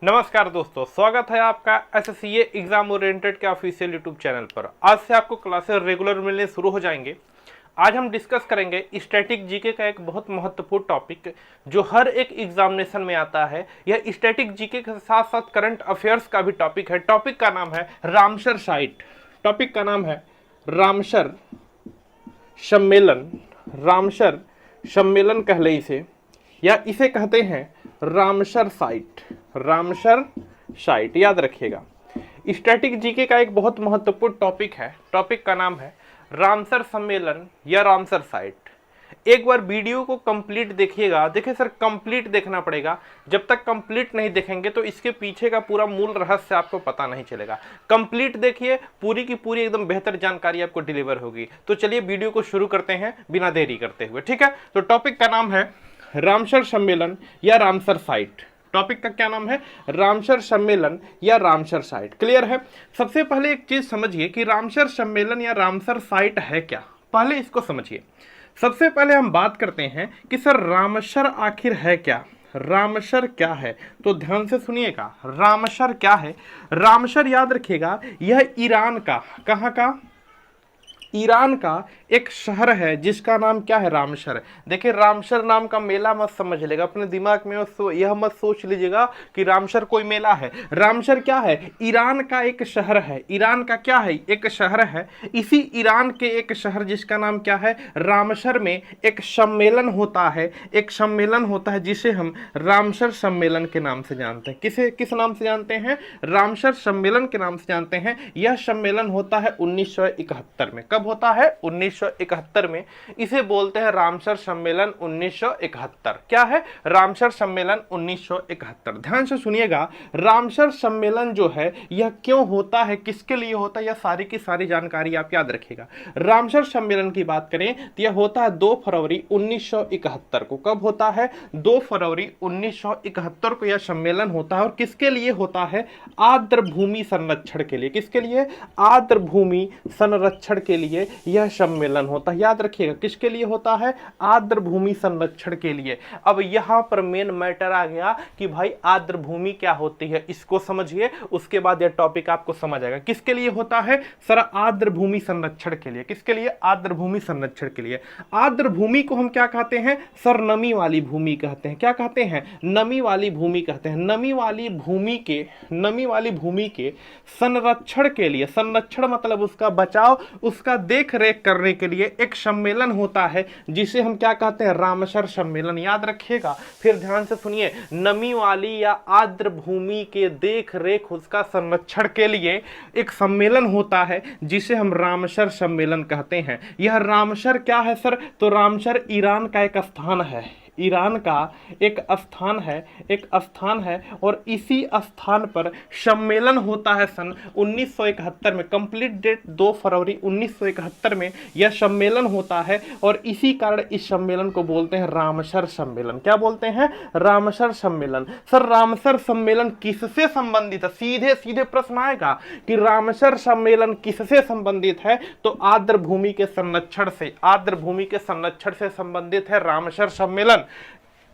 नमस्कार दोस्तों, स्वागत है आपका एसएससीए एग्जाम ओरिएंटेड के ऑफिशियल यूट्यूब चैनल पर। आज से आपको क्लासेस रेगुलर मिलने शुरू हो जाएंगे। आज हम डिस्कस करेंगे स्टैटिक जीके का एक बहुत महत्वपूर्ण टॉपिक जो हर एक एग्जामिनेशन में आता है। यह स्टैटिक जीके के साथ साथ करंट अफेयर्स का भी टॉपिक है। टॉपिक का नाम है रामसर साइट। टॉपिक का नाम है रामसर सम्मेलन। रामसर सम्मेलन कह ले इसे, या इसे कहते हैं रामसर साइट। रामसर साइट याद रखिएगा। स्टैटिक जीके का एक बहुत महत्वपूर्ण टॉपिक है। टॉपिक का नाम है रामसर सम्मेलन या रामसर साइट। एक बार वीडियो को कंप्लीट देखिएगा। देखिए सर, कंप्लीट देखना पड़ेगा। जब तक कंप्लीट नहीं देखेंगे तो इसके पीछे का पूरा मूल रहस्य आपको पता नहीं चलेगा। कंप्लीट देखिए, पूरी की पूरी एकदम बेहतर जानकारी आपको डिलीवर होगी। तो चलिए वीडियो को शुरू करते हैं बिना देरी करते हुए, ठीक है। तो टॉपिक का नाम है रामसर सम्मेलन या रामसर साइट। टॉपिक का क्या नाम है? रामसर सम्मेलन या रामसर साइट। क्लियर है? सबसे पहले एक चीज समझिए कि रामसर सम्मेलन या रामसर साइट है क्या। पहले इसको समझिए। सबसे पहले हम बात करते हैं कि सर रामसर आखिर है क्या। रामसर क्या है? तो ध्यान से सुनिएगा, रामसर क्या है। रामसर याद रखिएगा, यह ईरान का, कहाँ का? ईरान का एक शहर है जिसका नाम क्या है? रामसर। देखिए, रामसर नाम का मेला मत समझ लेगा अपने दिमाग में, यह मत सोच लीजिएगा कि रामसर कोई मेला है। रामसर क्या है? ईरान का एक शहर है। ईरान का क्या है? एक शहर है। इसी ईरान के एक शहर जिसका नाम क्या है? रामसर में एक सम्मेलन होता है। एक सम्मेलन होता है जिसे हम रामसर सम्मेलन के नाम से जानते हैं। किस नाम से जानते हैं? रामसर सम्मेलन के नाम से जानते हैं। यह सम्मेलन होता है 1971 में। होता है 1971 में। इसे बोलते हैं रामसर सम्मेलन 1971। क्या है? रामसर सम्मेलन 1971। ध्यान से सुनिएगा, रामसर सम्मेलन जो है यह क्यों होता है, किसके लिए होता है, यह सारी की सारी जानकारी आप याद रखिएगा। रामसर सम्मेलन की बात करें तो यह होता है 2 फरवरी 1971 को। कब होता है? 2 फरवरी 1971 को यह सम्मेलन होता है। और किसके लिए होता है? आर्द्र भूमि संरक्षण के लिए। किसके लिए? आर्द्र भूमि संरक्षण के लिए यह सम्मेलन होता है। याद रखिएगा, किसके लिए होता है? आर्द्र भूमि संरक्षण के लिए। अब यहां पर मेन मैटर आ गया कि भाई आर्द्र भूमि क्या होती है, इसको समझिए, उसके बाद यह टॉपिक आपको समझ आएगा। किसके लिए होता है सर? आर्द्र भूमि संरक्षण के लिए। किसके लिए? आर्द्र भूमि संरक्षण के लिए। आर्द्र भूमि को हम क्या कहते हैं सर? नमी वाली भूमि कहते हैं। क्या कहते हैं? नमी वाली भूमि कहते हैं। नमी वाली भूमि के संरक्षण के लिए, संरक्षण मतलब उसका बचाव, उसका देख रेख करने के लिए एक सम्मेलन होता है जिसे हम क्या कहते हैं? रामसर सम्मेलन। याद रखिएगा। फिर ध्यान से सुनिए, नमी वाली या आर्द्र भूमि के देख रेख, उसका संरक्षण के लिए एक सम्मेलन होता है जिसे हम रामसर सम्मेलन कहते हैं। यह रामसर क्या है सर? तो रामसर ईरान का एक स्थान है। ईरान का एक स्थान है और इसी स्थान पर सम्मेलन होता है सन 1971 में। कंप्लीट डेट 2 फरवरी 1971 में यह सम्मेलन होता है और इसी कारण इस सम्मेलन को बोलते हैं रामसर सम्मेलन। क्या बोलते हैं? रामसर सम्मेलन। सर रामसर सम्मेलन किससे संबंधित है? सीधे सीधे प्रश्न आएगा कि रामसर सम्मेलन किससे संबंधित है? तो आर्द्र भूमि के संरक्षण से। आर्द्र भूमि के संरक्षण से संबंधित है रामसर सम्मेलन।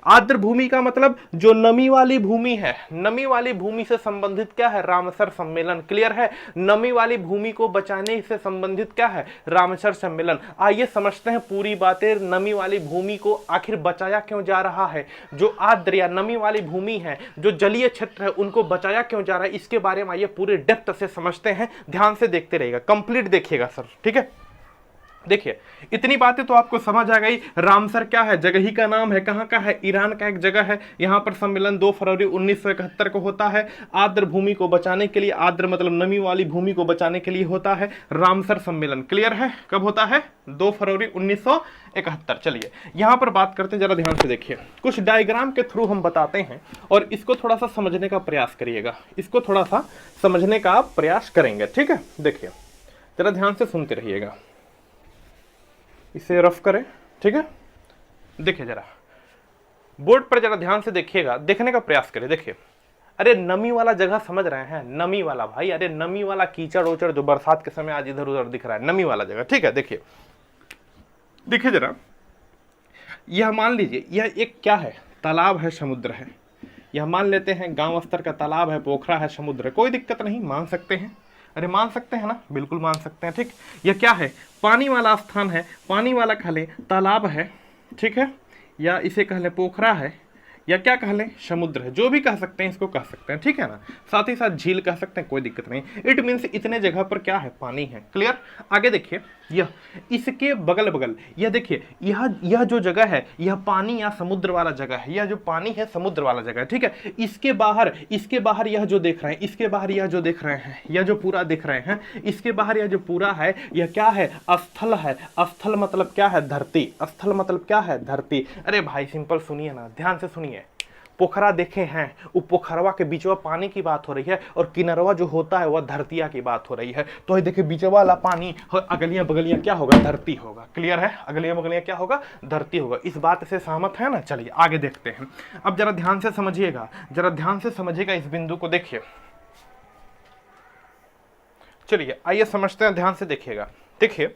आर्द्र भूमि का मतलब जो नमी वाली भूमि है, नमी वाली भूमि से संबंधित क्या है? रामसर सम्मेलन। क्लियर है? नमी वाली भूमि को बचाने से संबंधित क्या है? रामसर सम्मेलन। आइए समझते हैं पूरी बातें। नमी वाली भूमि को आखिर बचाया क्यों जा रहा है? जो आर्द्र या नमी वाली भूमि है, जो जलीय क्षेत्र है, उनको बचाया क्यों जा रहा है, इसके बारे में आइए पूरे डेप्थ से समझते हैं। ध्यान से देखते रहिएगा, कंप्लीट देखिएगा सर, ठीक है। देखिए, इतनी बातें तो आपको समझ आ गई। रामसर क्या है? जगह ही का नाम है। कहाँ का है? ईरान का एक जगह है। यहाँ पर सम्मेलन 2 फरवरी 1971 को होता है। आर्द्र भूमि को बचाने के लिए, आर्द्र मतलब नमी वाली भूमि को बचाने के लिए होता है रामसर सम्मेलन। क्लियर है? कब होता है? 2 फरवरी 1971। चलिए यहाँ पर बात करते हैं, जरा ध्यान से देखिए। कुछ डायग्राम के थ्रू हम बताते हैं और इसको थोड़ा सा समझने का प्रयास करिएगा। इसको थोड़ा सा समझने का प्रयास करेंगे, ठीक है। देखिए, जरा ध्यान से सुनते रहिएगा। इसे रफ करें, ठीक है। देखिए, जरा बोर्ड पर जरा ध्यान से देखिएगा, देखने का प्रयास करें। देखिए, अरे नमी वाला जगह समझ रहे हैं? नमी वाला भाई, अरे नमी वाला कीचड़ ओचड़ जो बरसात के समय आज इधर उधर दिख रहा है, नमी वाला जगह, ठीक है। देखिए जरा, यह मान लीजिए यह एक क्या है? तालाब है, समुद्र है। यह मान लेते हैं गांव स्तर का तालाब है, पोखरा है, समुद्र है, कोई दिक्कत नहीं, मान सकते हैं। अरे मान सकते हैं ना, बिल्कुल मान सकते हैं। ठीक, यह क्या है, पानी वाला स्थान है, पानी वाला कह लें तालाब है, ठीक है, या इसे कह लें पोखरा है, या क्या कह लें समुद्र है, जो भी कह सकते हैं इसको कह सकते हैं, ठीक है ना। साथ ही साथ झील कह सकते हैं, कोई दिक्कत नहीं। इट मीन्स इतने जगह पर क्या है, पानी है। क्लियर। आगे देखिए, यह इसके बगल बगल, यह देखिए यह जो जगह है यह पानी या समुद्र वाला जगह है, यह जो पानी है समुद्र वाला जगह है, ठीक है। इसके बाहर यह जो देख रहे हैं, इसके बाहर यह जो देख रहे हैं, यह जो पूरा देख रहे हैं, इसके बाहर यह जो पूरा है, यह क्या है, स्थल है। स्थल मतलब क्या है, धरती। स्थल मतलब क्या है, धरती। अरे भाई सिंपल सुनिए ना, ध्यान से सुनिए। पोखरा देखे हैं, वो पोखरवा के बीचवा पानी की बात हो रही है, और किनारवा जो होता है वह धरतिया की बात हो रही है। तो ये देखिए बीचवा वाला पानी और अगलियां बगलियां क्या होगा, धरती होगा। क्लियर है, अगलियां बगलियां क्या होगा, धरती होगा। इस बात से सहमत है ना। चलिए आगे देखते हैं। अब जरा ध्यान से समझिएगा, जरा ध्यान से समझिएगा, इस बिंदु को देखिए। चलिए आइए समझते हैं, ध्यान से देखिएगा। देखिए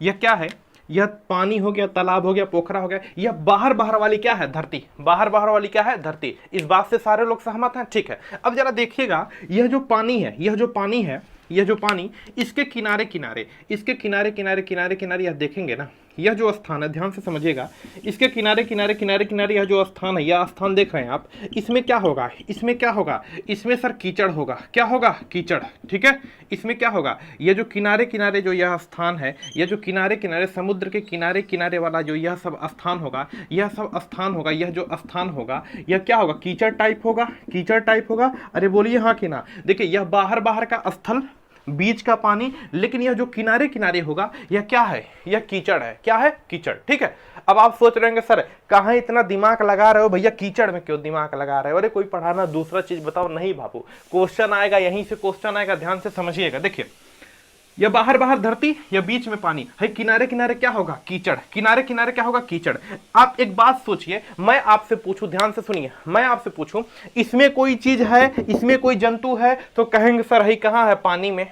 यह क्या है, यह पानी हो गया, तालाब हो गया, पोखरा हो गया। यह बाहर बाहर वाली क्या है, धरती। बाहर बाहर वाली क्या है, धरती। इस बात से सारे लोग सहमत हैं, ठीक है। अब जरा देखिएगा, यह जो पानी है, यह जो पानी है, यह जो पानी, इसके किनारे किनारे, इसके किनारे किनारे किनारे किनारे यह देखेंगे ना, यह जो स्थान है, ध्यान से समझिएगा, इसके किनारे किनारे किनारे किनारे यह जो स्थान है, यह स्थान देख रहे हैं आप, इसमें क्या होगा, इसमें क्या होगा, इसमें सर कीचड़ होगा। क्या होगा, कीचड़, ठीक है। इसमें क्या होगा, यह जो किनारे किनारे जो यह स्थान है, यह जो किनारे किनारे समुद्र के किनारे किनारे वाला जो यह सब स्थान होगा, यह सब स्थान होगा, यह जो स्थान होगा यह क्या होगा, कीचड़ टाइप होगा। कीचड़ टाइप होगा। अरे बोलिए हाँ कि ना। देखिए यह बाहर बाहर का स्थल, बीच का पानी, लेकिन यह जो किनारे किनारे होगा यह क्या है, यह कीचड़ है। क्या है, कीचड़, ठीक है। अब आप सोच रहे होंगे सर कहाँ इतना दिमाग लगा रहे हो भैया, कीचड़ में क्यों दिमाग लगा रहे हो, अरे कोई पढ़ाना दूसरा चीज बताओ। नहीं बाबू, क्वेश्चन आएगा, यहीं से क्वेश्चन आएगा, ध्यान से समझिएगा। देखिए यह बाहर बाहर धरती, यह बीच में पानी है, किनारे किनारे क्या होगा, कीचड़। किनारे किनारे क्या होगा, कीचड़। आप एक बात सोचिए, मैं आपसे पूछूं, ध्यान से सुनिए, मैं आपसे पूछूं इसमें कोई चीज है, इसमें कोई जंतु है, तो कहेंगे सर है कहाँ है, पानी में।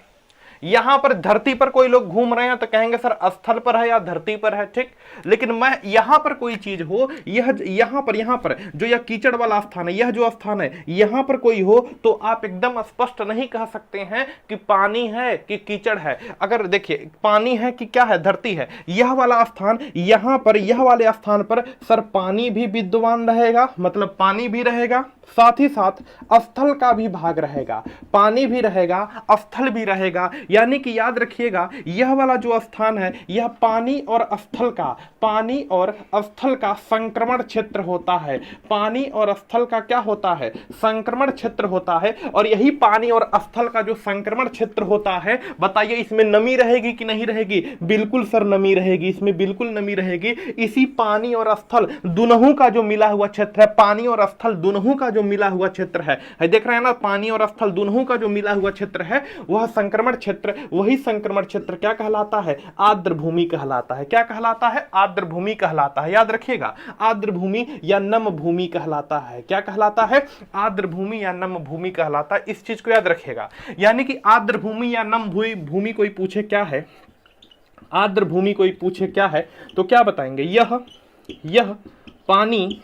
यहां पर धरती पर कोई लोग घूम रहे हैं तो कहेंगे सर स्थल पर है या धरती पर है, ठीक। लेकिन मैं यहां पर कोई चीज हो, यहां पर जो यह कीचड़ वाला स्थान है, यह जो स्थान है, यहां पर कोई हो तो आप एकदम स्पष्ट नहीं कह सकते हैं कि पानी है कि कीचड़ है। अगर देखिए पानी है कि क्या है, धरती है, यह वाला स्थान, यहां पर यह वाले स्थान पर सर पानी भी विद्यमान रहेगा, मतलब पानी भी रहेगा, साथ ही साथ स्थल का भी भाग रहेगा। पानी भी रहेगा, स्थल भी रहेगा। यानी कि याद रखिएगा यह वाला जो स्थान है यह पानी और स्थल का संक्रमण क्षेत्र होता है। पानी और स्थल का क्या होता है, संक्रमण क्षेत्र होता है। और यही पानी और स्थल का जो संक्रमण क्षेत्र होता है, बताइए इसमें नमी रहेगी कि नहीं रहेगी, बिल्कुल सर नमी रहेगी, इसमें बिल्कुल नमी रहेगी। इसी पानी और स्थल दोनों का जो मिला हुआ क्षेत्र है, पानी और स्थल दोनों का जो मिला हुआ क्षेत्र है, देख रहे हैं ना, पानी और स्थल दोनों का जो मिला हुआ क्षेत्र है वह संक्रमण क्षेत्र, वही संक्रमण क्षेत्र क्या कहलाता है, आर्द्र भूमि कहलाता है। क्या कहलाता है, आर्द्र भूमि कहलाता है। याद रखिएगा आर्द्र भूमि या नम भूमि कहलाता है। क्या कहलाता है, आर्द्र भूमि या नम भूमि कहलाता है। इस चीज को याद रखिएगा। यानी कि आर्द्र भूमि या नम भूमि कोई पूछे क्या है, आर्द्र भूमि कोई पूछे क्या है, तो क्या बताएंगे, यह पानी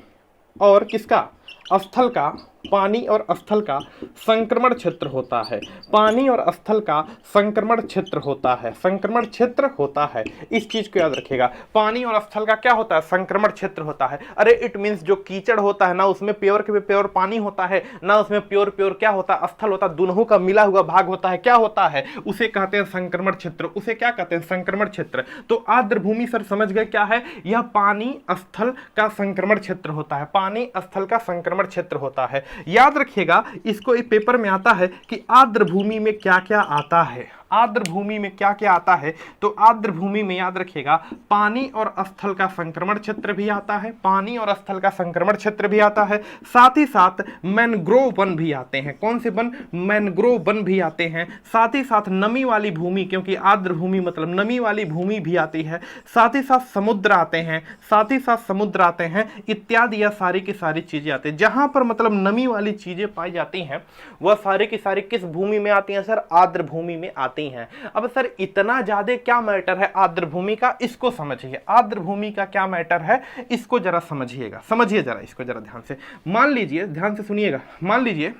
और किसका, स्थल का, पानी और स्थल का संक्रमण क्षेत्र होता है। पानी और स्थल का संक्रमण क्षेत्र होता है, संक्रमण क्षेत्र होता है। इस चीज को याद रखिएगा, पानी और स्थल का क्या होता है, संक्रमण क्षेत्र होता है। अरे इट मींस जो कीचड़ होता है ना उसमें प्योर के प्योर पानी होता है, ना उसमें प्योर क्या होता है, स्थल होता है, दोनों का मिला हुआ भाग होता है। क्या होता है, उसे कहते हैं संक्रमण क्षेत्र। उसे क्या कहते हैं, संक्रमण क्षेत्र। तो आर्द्र भूमि सर समझ गए क्या है, यह पानी स्थल का संक्रमण क्षेत्र होता है, पानी स्थल का संक्रमण क्षेत्र होता है। याद रखिएगा इसको एक पेपर में आता है कि आर्द्र भूमि में क्या क्या आता है, आर्द्र भूमि में क्या क्या आता है। तो आर्द्र भूमि में याद रखिएगा पानी और स्थल का संक्रमण क्षेत्र भी आता है, पानी और स्थल का संक्रमण क्षेत्र भी आता है। साथ ही साथ मैनग्रोव वन भी आते हैं। कौन से वन, मैनग्रोव वन भी आते हैं। साथ ही साथ नमी वाली भूमि, क्योंकि आर्द्र भूमि मतलब नमी वाली भूमि भी आती है। साथ ही साथ समुद्र आते हैं, साथ ही साथ समुद्र आते हैं इत्यादि। यह सारी की सारी चीजें आती हैं। जहां पर मतलब नमी वाली चीजें पाई जाती हैं वह सारी की सारी किस भूमि में आती हैं सर, आर्द्र भूमि में आती रहती हैं। अब सर इतना ज्यादा क्या मैटर है आर्द्र भूमि का, इसको समझिए। आर्द्र भूमि का क्या मैटर है इसको जरा समझिएगा, समझिए जरा इसको जरा ध्यान से। मान लीजिए, ध्यान से सुनिएगा, मान लीजिए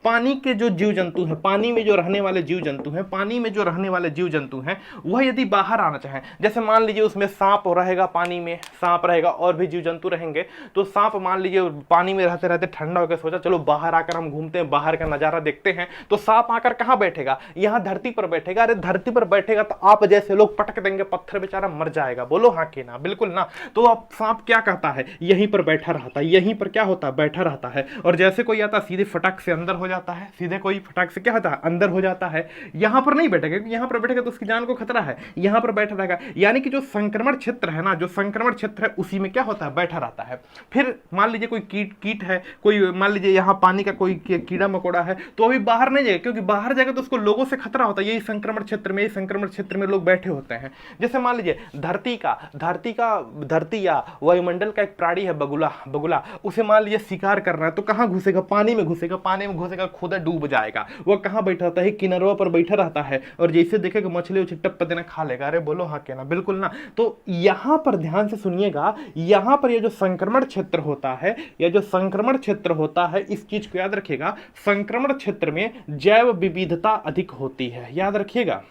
पानी के जो जीव जंतु हैं, पानी में जो रहने वाले जीव जंतु हैं, पानी में जो रहने वाले जीव जंतु हैं, वह यदि बाहर आना चाहें, जैसे मान लीजिए उसमें सांप रहेगा, पानी में सांप रहेगा और भी जीव जंतु रहेंगे, तो सांप मान लीजिए पानी में रहते रहते ठंडा होकर सोचा चलो बाहर आकर हम घूमते हैं, बाहर का नजारा देखते हैं, तो सांप आकर कहाँ बैठेगा, यहाँ धरती पर बैठेगा। अरे धरती पर बैठेगा तो आप जैसे लोग पटक देंगे पत्थर, बेचारा मर जाएगा। बोलो हाँ कि ना, बिल्कुल ना। तो अब सांप क्या कहता है, यहीं पर बैठा रहता है, यहीं पर क्या होता है, बैठा रहता है। और जैसे कोई आता सीधे फटाक से अंदर हो जाता है, सीधे कोई फटाक से क्या होता है, अंदर हो जाता है। यहां पर नहीं बैठेगा, क्योंकि यहां पर बैठेगा तो उसकी जान को खतरा है, यहां पर बैठा रहेगा। यानी कि जो संक्रमण क्षेत्र है ना, जो संक्रमण क्षेत्र है उसी में क्या होता है, बैठा रहता है। फिर मान लीजिए कोई कीट है, कोई मान लीजिए यहां पानी का कोई कीड़ा मकोड़ा है, तो अभी बाहर नहीं जाएगा, क्योंकि बाहर जाएगा तो उसको लोगों से खतरा होता है। यही संक्रमण क्षेत्र में, संक्रमण क्षेत्र में लोग बैठे होते हैं। जैसे मान लीजिए धरती या वायुमंडल का एक प्राणी है बगुला, उसे मान लीजिए शिकार करना है, तो कहां घुसेगा, पानी में घुसेगा, पानी में घुसेगा, खुद डूब जाएगा। वो कहां बैठा रहता है, किनारों पर बैठा रहता है, और जैसे देखेगा मछली उछली टप देना खा लेगा। अरे बोलो हाँ क्या ना, बिल्कुल ना। तो यहां पर ध्यान से सुनिएगा, यहां पर ये जो संक्रमण क्षेत्र होता है, या जो संक्रमण क्षेत्र होता है, इस चीज को याद रखिएगा, संक्रमण क्षेत्र में जैव विविधता अधिक होती है। याद रखिएगा,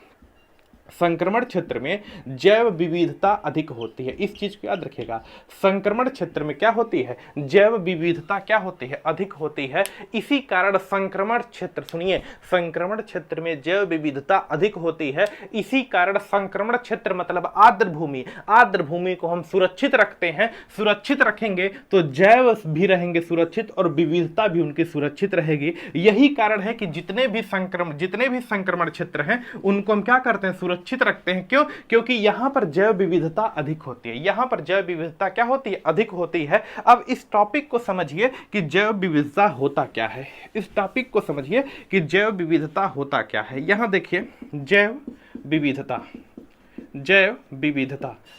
संक्रमण क्षेत्र में जैव विविधता अधिक होती है, इस चीज को याद रखिएगा। संक्रमण क्षेत्र में क्या होती है, जैव विविधता क्या होती है, अधिक होती है। इसी कारण संक्रमण क्षेत्र, सुनिए, संक्रमण क्षेत्र में जैव विविधता अधिक होती है। इसी कारण संक्रमण क्षेत्र मतलब आर्द्र भूमि, आर्द्र भूमि को हम सुरक्षित रखते हैं। सुरक्षित रखेंगे तो जैव भी रहेंगे सुरक्षित और विविधता भी उनकी सुरक्षित रहेगी। यही कारण है कि जितने भी संक्रमण क्षेत्र हैं उनको हम क्या करते हैं, सुरक्षित रखते हैं। क्यों? क्योंकि यहां पर जैव विविधता अधिक होती है, यहां पर जैव विविधता क्या होती है, अधिक होती है। अब इस टॉपिक को समझिए कि जैव विविधता होता क्या है, इस टॉपिक को समझिए कि जैव विविधता होता क्या है। यहां देखिए, जैव विविधता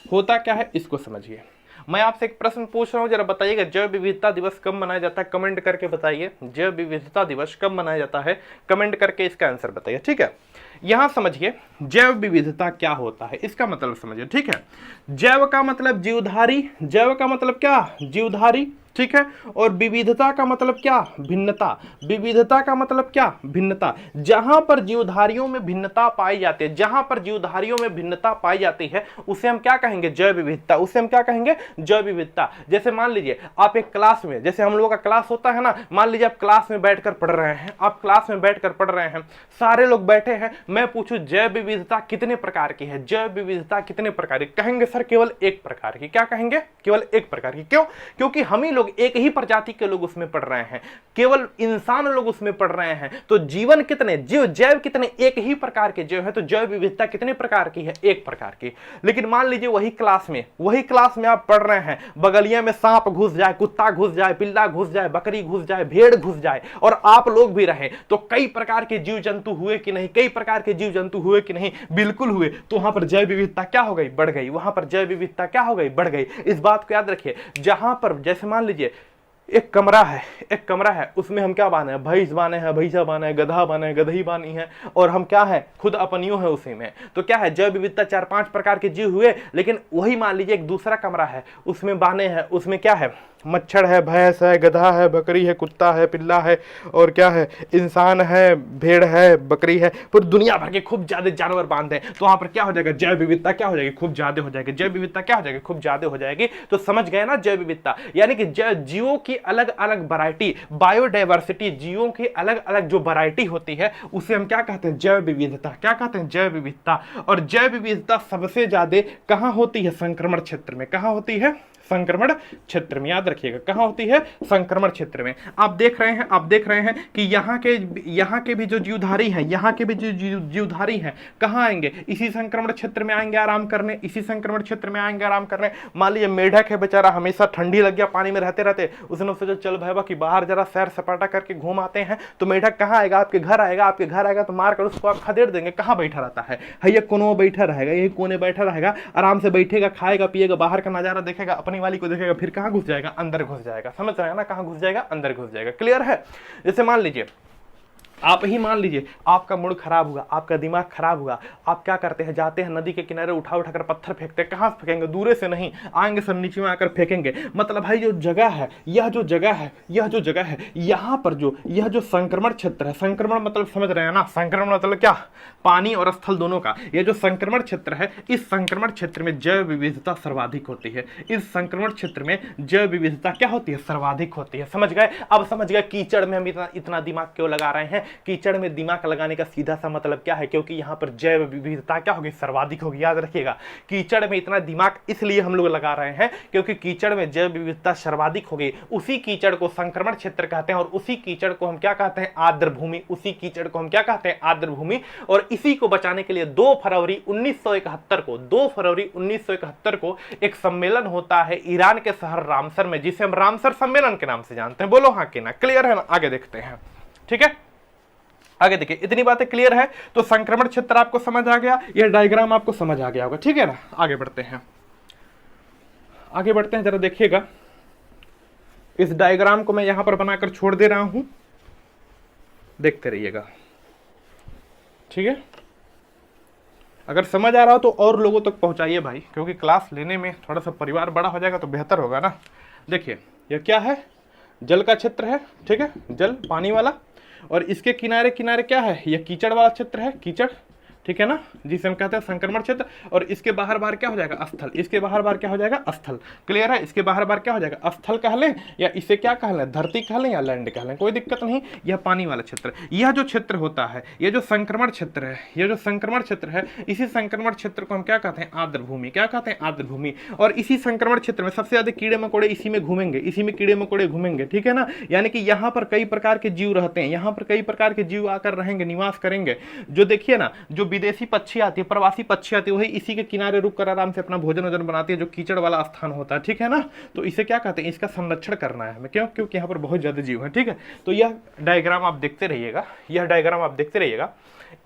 होता क्या है, इसको समझिए। मैं आपसे एक प्रश्न पूछ रहा हूं, जरा बताइएगा, जैव विविधता दिवस कब मनाया जाता है, कमेंट करके बताइए। जैव विविधता दिवस कब मनाया जाता है, कमेंट करके इसका आंसर बताइए। ठीक है, यहां समझिए जैव विविधता क्या होता है, इसका मतलब समझिए। ठीक है, जैव का मतलब जीवधारी, जैव का मतलब क्या, जीवधारी। ठीक है, और विविधता का मतलब क्या, भिन्नता। विविधता का मतलब क्या, भिन्नता। जहां पर जीवधारियों में भिन्नता पाई जाती है, जहां पर जीवधारियों में भिन्नता पाई जाती है उसे हम क्या कहेंगे, जैव विविधता। उसे हम क्या कहेंगे, जैव विविधता। जैसे मान लीजिए आप एक क्लास में, जैसे हम लोगों का क्लास होता है ना, मान लीजिए आप क्लास में बैठकर पढ़ रहे हैं, आप क्लास में बैठकर पढ़ रहे हैं, सारे लोग बैठे हैं, मैं पूछूं जैव विविधता कितने प्रकार की है, जैव विविधता कितने प्रकार की, कहेंगे सर केवल एक प्रकार की। क्या कहेंगे, केवल एक प्रकार की। क्यों? क्योंकि हम ही लोग एक ही प्रजाति के लोग उसमें पढ़ रहे हैं, केवल इंसान लोग उसमें पढ़ रहे हैं। तो जीवन कितने, जैव कितने, एक ही प्रकार के जैव है। तो जैव विविधता कितने प्रकार की है, एक प्रकार की। लेकिन मान लीजिए वही क्लास में आप पढ़ रहे हैं, बगलिया में सांप घुस जाए, कुत्ता घुस जाए, पिल्ला घुस जाए, बकरी घुस जाए, भेड़ घुस जाए, और आप लोग भी रहे, तो कई प्रकार के जीव जंतु हुए कि नहीं, कई प्रकार के जीव जंतु हुए कि नहीं, बिल्कुल हुए। तो वहां पर जैव विविधता क्या हो गई, बढ़ गई। वहां पर जैव विविधता क्या हो गई, बढ़ गई। इस बात को याद रखिए। जहां पर जैसे मान लीजिए एक कमरा है, उसमें हम क्या बाने हैं, भैंस बाने हैं, भैंसा बाने हैं, गधा बाने हैं, गधई बानी है, और हम क्या है, खुद अपनियों है उसी में। तो क्या है, जैव विविधता 4-5 प्रकार के जीव हुए। लेकिन वही मान लीजिए एक दूसरा कमरा है, उसमें बाने हैं, उसमें क्या है, मच्छर है, भैंस है, गधा है, बकरी है, कुत्ता है, पिल्ला है, और क्या है, इंसान है, भेड़ है, बकरी है, पूरी दुनिया भर के खूब ज्यादा जानवर बांधे हैं। तो वहां पर क्या हो जाएगा, जैव विविधता क्या हो जाएगी, खूब ज्यादा हो जाएगी। जैव विविधता क्या हो जाएगी, खूब ज्यादा हो जाएगी। तो समझ गए ना, जैव विविधता यानी कि जीवों की अलग अलग वैरायटी, बायोडाइवर्सिटी, जीवों की अलग अलग जो वैरायटी होती है उसे हम क्या कहते हैं, जैव विविधता। क्या कहते हैं, जैव विविधता। और जैव विविधता सबसे ज्यादा कहां होती है, संक्रमण क्षेत्र में। कहां होती है, संक्रमण क्षेत्र में। याद रखिएगा, कहां होती है, संक्रमण क्षेत्र में। आप देख रहे हैं कि यहाँ के भी जो जीवधारी हैं, यहाँ के भी जो जीवधारी हैं, कहाँ आएंगे, इसी संक्रमण क्षेत्र में आएंगे आराम करने, इसी संक्रमण क्षेत्र में आएंगे आराम करने। मान लीजिए मेढक है बेचारा, हमेशा ठंडी लग गया पानी में रहते रहते, उसने सोचा चल भाई कि बाहर जरा सैर सपाटा करके घूम आते हैं। तो मेढक कहाँ आएगा, आपके घर आएगा, तो मार कर उसको आप खदेड़ देंगे। कहाँ बैठा रहता है, ये कोने में बैठा रहेगा, यही कोने बैठा रहेगा, आराम से बैठेगा, खाएगा पिएगा, बाहर का नजारा देखेगा, अपनी वाली को देखेगा, फिर कहां घुस जाएगा, अंदर घुस जाएगा। समझ रहे हैं ना, कहां घुस जाएगा, अंदर घुस जाएगा। क्लियर है। जैसे मान लीजिए आप ही मान लीजिए आपका मूड खराब हुआ, आपका दिमाग खराब हुआ, आप क्या करते हैं, जाते हैं नदी के किनारे, उठाकर पत्थर फेंकते हैं। कहाँ से फेंकेंगे? दूरे से नहीं, आएंगे सर नीचे में आकर फेंकेंगे। मतलब भाई जो जगह है, यह जो जगह है यहाँ पर यह जो संक्रमण क्षेत्र है, संक्रमण मतलब समझ रहे हैं ना, संक्रमण मतलब क्या, पानी और स्थल दोनों का। यह जो संक्रमण क्षेत्र है, इस संक्रमण क्षेत्र में जैव विविधता सर्वाधिक होती है। इस संक्रमण क्षेत्र में जैव विविधता क्या होती है? सर्वाधिक होती है। समझ गए? अब समझ गए कीचड़ में हम इतना दिमाग क्यों लगा रहे हैं। कीचड़ में दिमाग लगाने का सीधा सा मतलब क्या है? क्योंकि यहाँ पर जैव विविधता क्या होगी? सर्वाधिक होगी। याद रखिएगा, कीचड़ में इतना दिमाग इसलिए हम लोग लगा रहे हैं क्योंकि कीचड़ में जैव विविधता सर्वाधिक होगी। उसी कीचड़ को संक्रमण क्षेत्र कहते हैं और उसी कीचड़ को हम क्या कहते हैं? आर्द्र भूमि। उसी कीचड़ को हम क्या कहते हैं? आर्द्र भूमि। और इसी को बचाने के लिए 2 फरवरी 1971 को एक सम्मेलन होता है ईरान के शहर रामसर में, जिसे हम रामसर सम्मेलन के नाम से जानते हैं। बोलो हाँ कि ना? क्लियर है ना? आगे देखते हैं। ठीक है, आगे देखिए, इतनी बातें क्लियर है तो संक्रमण क्षेत्र आपको समझ आ गया, यह डायग्राम आपको समझ आ गया होगा। ठीक है ना? आगे बढ़ते हैं, जरा देखिएगा। इस डायग्राम को मैं यहां पर बनाकर छोड़ दे रहा हूं, देखते रहिएगा। ठीक है, अगर समझ आ रहा हो तो और लोगों तक पहुंचाइए भाई, क्योंकि क्लास लेने में थोड़ा सा परिवार बड़ा हो जाएगा तो बेहतर होगा ना। देखिए, यह क्या है? जल का क्षेत्र है। ठीक है, जल, पानी वाला। और इसके किनारे किनारे क्या है? यह कीचड़ वाला क्षेत्र है, कीचड़। ठीक है ना, जिसे हम कहते हैं संक्रमण क्षेत्र। और इसके बाहर बाहर क्या हो जाएगा? स्थल। इसके बाहर बाहर क्या हो जाएगा? स्थल। क्लियर है? इसके बाहर बाहर क्या हो जाएगा? स्थल कह लें या इसे क्या कह लें? धरती कह लें या लैंड कह लें, कोई दिक्कत नहीं। यह पानी वाला क्षेत्र। यह जो क्षेत्र होता है, यह जो संक्रमण क्षेत्र है, इसी संक्रमण क्षेत्र को हम क्या कहते हैं? आर्द्र भूमि। क्या कहते हैं? आर्द्र भूमि। और इसी संक्रमण क्षेत्र में सबसे ज्यादा कीड़े मकोड़े इसी में घूमेंगे, कीड़े मकोड़े घूमेंगे। ठीक है ना? यानी कि यहाँ पर कई प्रकार के जीव रहते हैं, यहाँ पर कई प्रकार के जीव आकर रहेंगे, निवास करेंगे। जो देखिए ना, जो विदेशी पक्षी आती है, प्रवासी पक्षी आती है, वही इसी के किनारे रुक कर आराम से अपना भोजन वोजन बनाती है, जो कीचड़ वाला स्थान होता है। ठीक है ना? तो इसे क्या कहते हैं? इसका संरक्षण करना है हमें। क्यों? क्योंकि यहाँ पर बहुत ज्यादा जीव है। ठीक है, तो यह डायग्राम आप देखते रहिएगा,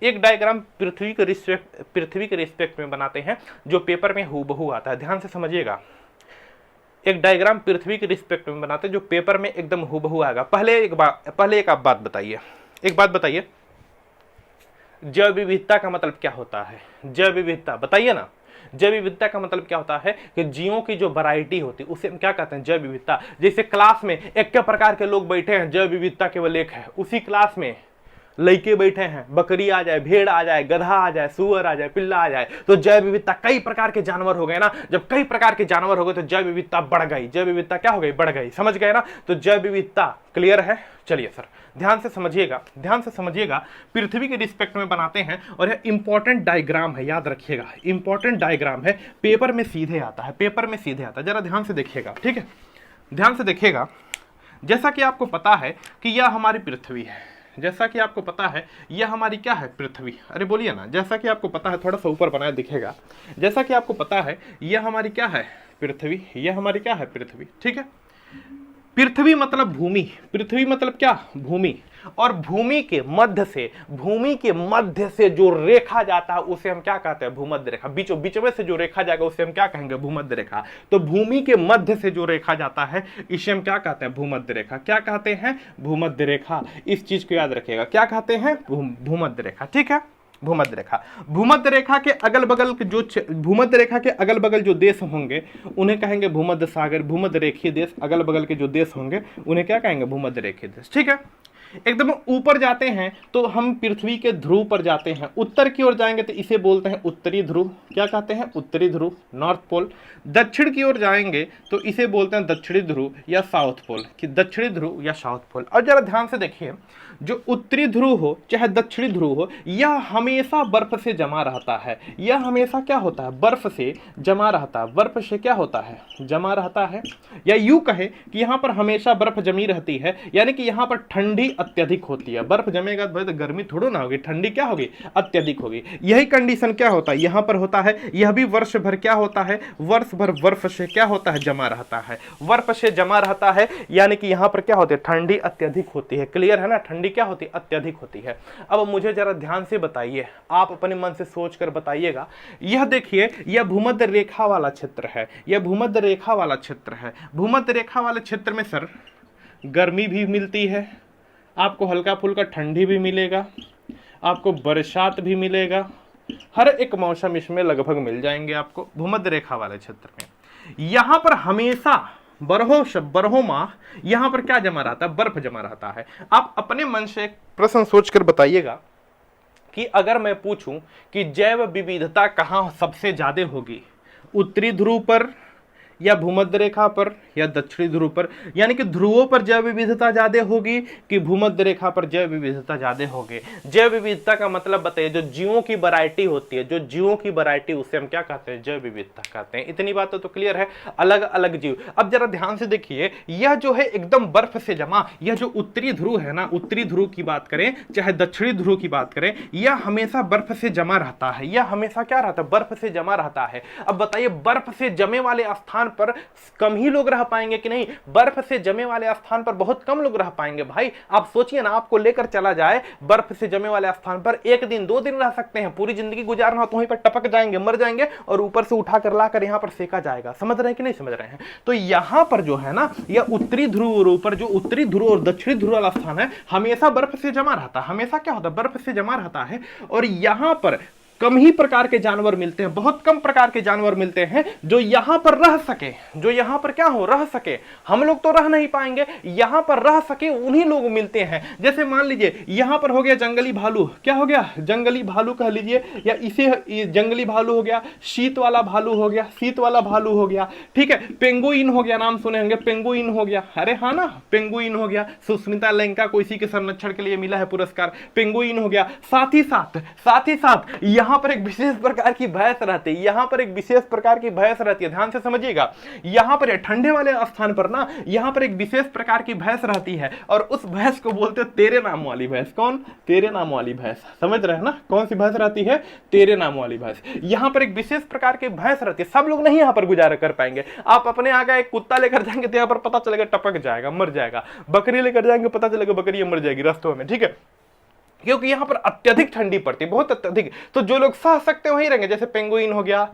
एक डायग्राम पृथ्वी के रिस्पेक्ट में बनाते हैं, जो पेपर में हूबहू आता है। ध्यान से समझिएगा, एक डायग्राम पृथ्वी के रिस्पेक्ट में बनाते हैं जो पेपर में एकदम हूबहू आएगा। पहले एक आप बात बताइए, जैव विविधता का मतलब क्या होता है? जैव विविधता बताइए ना। जैव विविधता का मतलब क्या होता है? कि जीवों की जो वैरायटी होती है उसे हम क्या कहते हैं? जैव विविधता। जैसे क्लास में एक प्रकार के लोग बैठे हैं, जैव विविधता केवल एक है। उसी क्लास में लड़के बैठे हैं, बकरी आ जाए, भेड़ आ जाए, गधा आ जाए, सुअर आ जाए, पिल्ला आ जाए, तो जैव विविधता, कई प्रकार के जानवर हो गए ना। जब कई प्रकार के जानवर हो गए तो जैव विविधता बढ़ गई। जैव विविधता क्या हो गई? बढ़ गई। समझ गए ना? तो जैव विविधता क्लियर है। चलिए सर, ध्यान से समझिएगा, पृथ्वी के रिस्पेक्ट में बनाते हैं और यह इंपॉर्टेंट डायग्राम है, याद रखिएगा, इंपॉर्टेंट डायग्राम है, पेपर में सीधे आता है, जरा ध्यान से देखिएगा। ठीक है, ध्यान से देखिएगा। जैसा कि आपको पता है कि यह हमारी पृथ्वी है, जैसा कि आपको पता है यह हमारी क्या है? पृथ्वी। अरे बोलिए ना, जैसा कि आपको पता है, थोड़ा सा ऊपर बनाया दिखेगा। जैसा कि आपको पता है यह हमारी क्या है? पृथ्वी। यह हमारी क्या है? पृथ्वी। ठीक है, पृथ्वी मतलब भूमि। पृथ्वी मतलब क्या? भूमि। और भूमि के मध्य से जो रेखा जाता है उसे हम क्या कहते हैं? भूमध्य रेखा। बीच में से जो रेखा जाएगा उसे हम क्या कहेंगे? भूमध्य रेखा। तो भूमि के मध्य से जो रेखा जाता है इसे हम क्या कहते हैं? भूमध्य रेखा। क्या कहते हैं? भूमध्य रेखा। इस चीज को याद रखिएगा, क्या कहते हैं? भूमध्य रेखा। ठीक है, भूमध्य रेखा। भूमध्य रेखा के अगल बगल जो देश होंगे उन्हें कहेंगे भूमध्य सागर। भूमध्य रेखीय देश, अगल बगल के जो देश होंगे उन्हें क्या कहेंगे? भूमध्य रेखीय देश। ठीक है, एकदम ऊपर जाते हैं तो हम पृथ्वी के ध्रुव पर जाते हैं। उत्तर की ओर जाएंगे तो इसे बोलते हैं उत्तरी ध्रुव। क्या कहते हैं? उत्तरी ध्रुव, नॉर्थ पोल। दक्षिण की ओर जाएंगे तो इसे बोलते हैं दक्षिणी ध्रुव या साउथ पोल, कि दक्षिणी ध्रुव या साउथ पोल। और जरा ध्यान से देखिए, जो उत्तरी ध्रुव हो चाहे दक्षिणी ध्रुव हो, यह हमेशा बर्फ से जमा रहता है। यह हमेशा क्या होता है? बर्फ से जमा रहता है। बर्फ से क्या होता है? जमा रहता है। या यूं कहे कि यहाँ पर हमेशा बर्फ जमी रहती है, यानी कि यहाँ पर ठंडी अत्यधिक होती है। बर्फ जमेगा तो गर्मी थोड़ी ना होगी, ठंडी क्या होगी? अत्यधिक होगी। यही कंडीशन क्या होता है? यहाँ पर होता है। यह भी वर्ष भर क्या होता है? वर्ष भर बर्फ से क्या होता है? जमा रहता है। बर्फ से जमा रहता है, यानी कि यहाँ पर क्या होती है? ठंडी अत्यधिक होती है। क्लियर है ना? ठंडी क्या होती है? अत्यधिक होती है। अब मुझे जरा ध्यान से बताइए, आप अपने मन से सोच कर बताइएगा। यह देखिए, यह भूमध्य रेखा वाला क्षेत्र है। यह भूमध्य रेखा वाला क्षेत्र है। भूमध्य रेखा वाले क्षेत्र में सर गर्मी भी मिलती है, आपको हल्का फुल्का ठंडी भी मिलेगा, आपको बरसात भी मिलेगा, हर एक मौसम इसमें लगभग मिल जाएंगे आपको भूमध्य रेखा वाले क्षेत्र में। यहां पर हमेशा बरहों माह यहां पर क्या जमा रहता है, बर्फ जमा रहता है। आप अपने मन से एक प्रश्न सोचकर बताइएगा कि अगर मैं पूछूं कि जैव विविधता कहां सबसे ज्यादा होगी, उत्तरी ध्रुव पर या भूमध्य रेखा पर या दक्षिणी ध्रुव पर, यानी कि ध्रुवों पर जैव विविधता ज्यादा होगी कि भूमध्य रेखा पर जैव विविधता ज्यादा होगी। जैव विविधता का मतलब बताइए, जो जीवों की वैरायटी होती है, जो जीवों की वैरायटी, उसे हम क्या कहते हैं, जैव विविधता कहते हैं। इतनी बात तो क्लियर है, अलग अलग जीव। अब जरा ध्यान से देखिए, यह जो है एकदम बर्फ से जमा, यह जो उत्तरी ध्रुव है ना, उत्तरी ध्रुव की बात करें चाहे दक्षिणी ध्रुव की बात करें, यह हमेशा बर्फ से जमा रहता है। यह हमेशा क्या रहता है, बर्फ से जमा रहता है। अब बताइए, बर्फ से जमे वाले स्थान पर कम ही लोग रह पाएंगे कि नहीं, बर्फ से जमे वाले स्थान पर बहुत कम लोग रह पाएंगे। भाई आप सोचिए ना, आपको लेकर चला जाए बर्फ से जमे वाले स्थान पर, 1 दिन 2 दिन रह सकते हैं, पूरी जिंदगी गुजारना हो तो वहीं पर टपक जाएंगे, मर जाएंगे, और ऊपर से उठाकर लाकर यहां पर सेका जाएगा। समझ रहे हैं कि नहीं समझ रहे हैं? तो यहां पर जो है ना, यह उत्तरी ध्रुव पर जो उत्तरी ध्रुव और दक्षिणी ध्रुव वाला स्थान है, हमेशा बर्फ से जमा रहता है। हमेशा क्या होता है, बर्फ से जमा रहता है। और यहां पर कम ही प्रकार के जानवर मिलते हैं, बहुत कम प्रकार के जानवर मिलते हैं जो यहां पर रह सके, जो यहां पर क्या हो, रह सके। हम लोग तो रह नहीं पाएंगे, यहां पर रह सके उन्हीं लोग मिलते हैं। जैसे मान लीजिए यहां पर हो गया जंगली भालू, क्या हो गया, जंगली भालू कह लीजिए, या इसे जंगली भालू हो गया, शीत वाला भालू हो गया, शीत वाला भालू हो गया, ठीक है। पेंगुइन हो गया, नाम सुने होंगे, पेंगुइन हो गया, अरे हाँ ना, पेंगुइन हो गया। सुष्मिता लंका को इसी के संरक्षण के लिए मिला है पुरस्कार, पेंगुइन हो गया। साथ ही साथ यहां पर एक विशेष प्रकार की भैंस रहती है, यहां पर एक विशेष प्रकार की भैंस रहती है, ध्यान से समझिएगा। यहां पर ठंडे वाले स्थान पर ना, यहां पर एक विशेष प्रकार की भैंस रहती है, और उस भैंस को बोलते हैं तेरे नाम वाली भैंस। कौन, तेरे नाम वाली भैंस। समझ रहे हैं ना, कौन सी भैंस रहती है, तेरे नाम वाली भैंस। यहां पर एक विशेष प्रकार की भैंस रहती है, सब लोग नहीं यहां पर गुजारा कर पाएंगे। आप अपने आगे एक कुत्ता लेकर जाएंगे तो यहां पर पता चलेगा टपक जाएगा, मर जाएगा। बकरी लेकर जाएंगे, पता चलेगा बकरी मर जाएगी रास्तों में, ठीक है, क्योंकि यहां पर अत्यधिक ठंडी पड़ती है, बहुत अत्यधिक। तो जो लोग सह सकते हैं वहीं रहेंगे, जैसे पेंगुइन हो गया,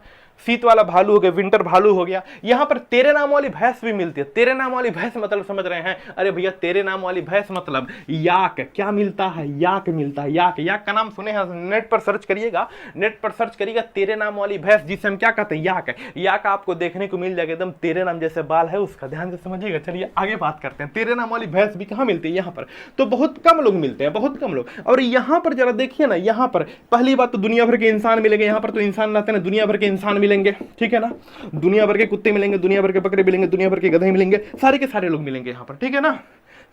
शीत वाला भालू हो गया, विंटर भालू हो गया। यहां पर तेरे नाम वाली भैंस भी मिलती है। तेरे नाम वाली भैंस मतलब समझ रहे हैं, अरे भैया तेरे नाम वाली भैंस मतलब याक। क्या मिलता है, याक मिलता है। याक, याक का नाम सुने हैं, नेट पर सर्च करिएगा, नेट पर सर्च करिएगा तेरे नाम वाली भैंस, जिसे हम क्या कहते हैं, याक। याक आपको देखने को मिल जाएगा, एकदम तेरे नाम जैसे बाल है उसका, ध्यान से समझिएगा। चलिए आगे बात करते हैं, तेरे नाम वाली भैंस भी कहां मिलती है, यहां पर तो बहुत कम लोग मिलते हैं, बहुत कम लोग। और यहां पर जरा देखिए ना, यहां पर पहली बात तो दुनिया भर के इंसान मिलेंगे, यहां पर तो इंसान रहते हैं, दुनिया भर के इंसान मिलेंगे, ठीक है ना। दुनिया भर के कुत्ते मिलेंगे, दुनिया भर के बकरे मिलेंगे, दुनिया भर के गधे मिलेंगे, सारे के सारे लोग मिलेंगे यहाँ पर, ठीक है ना।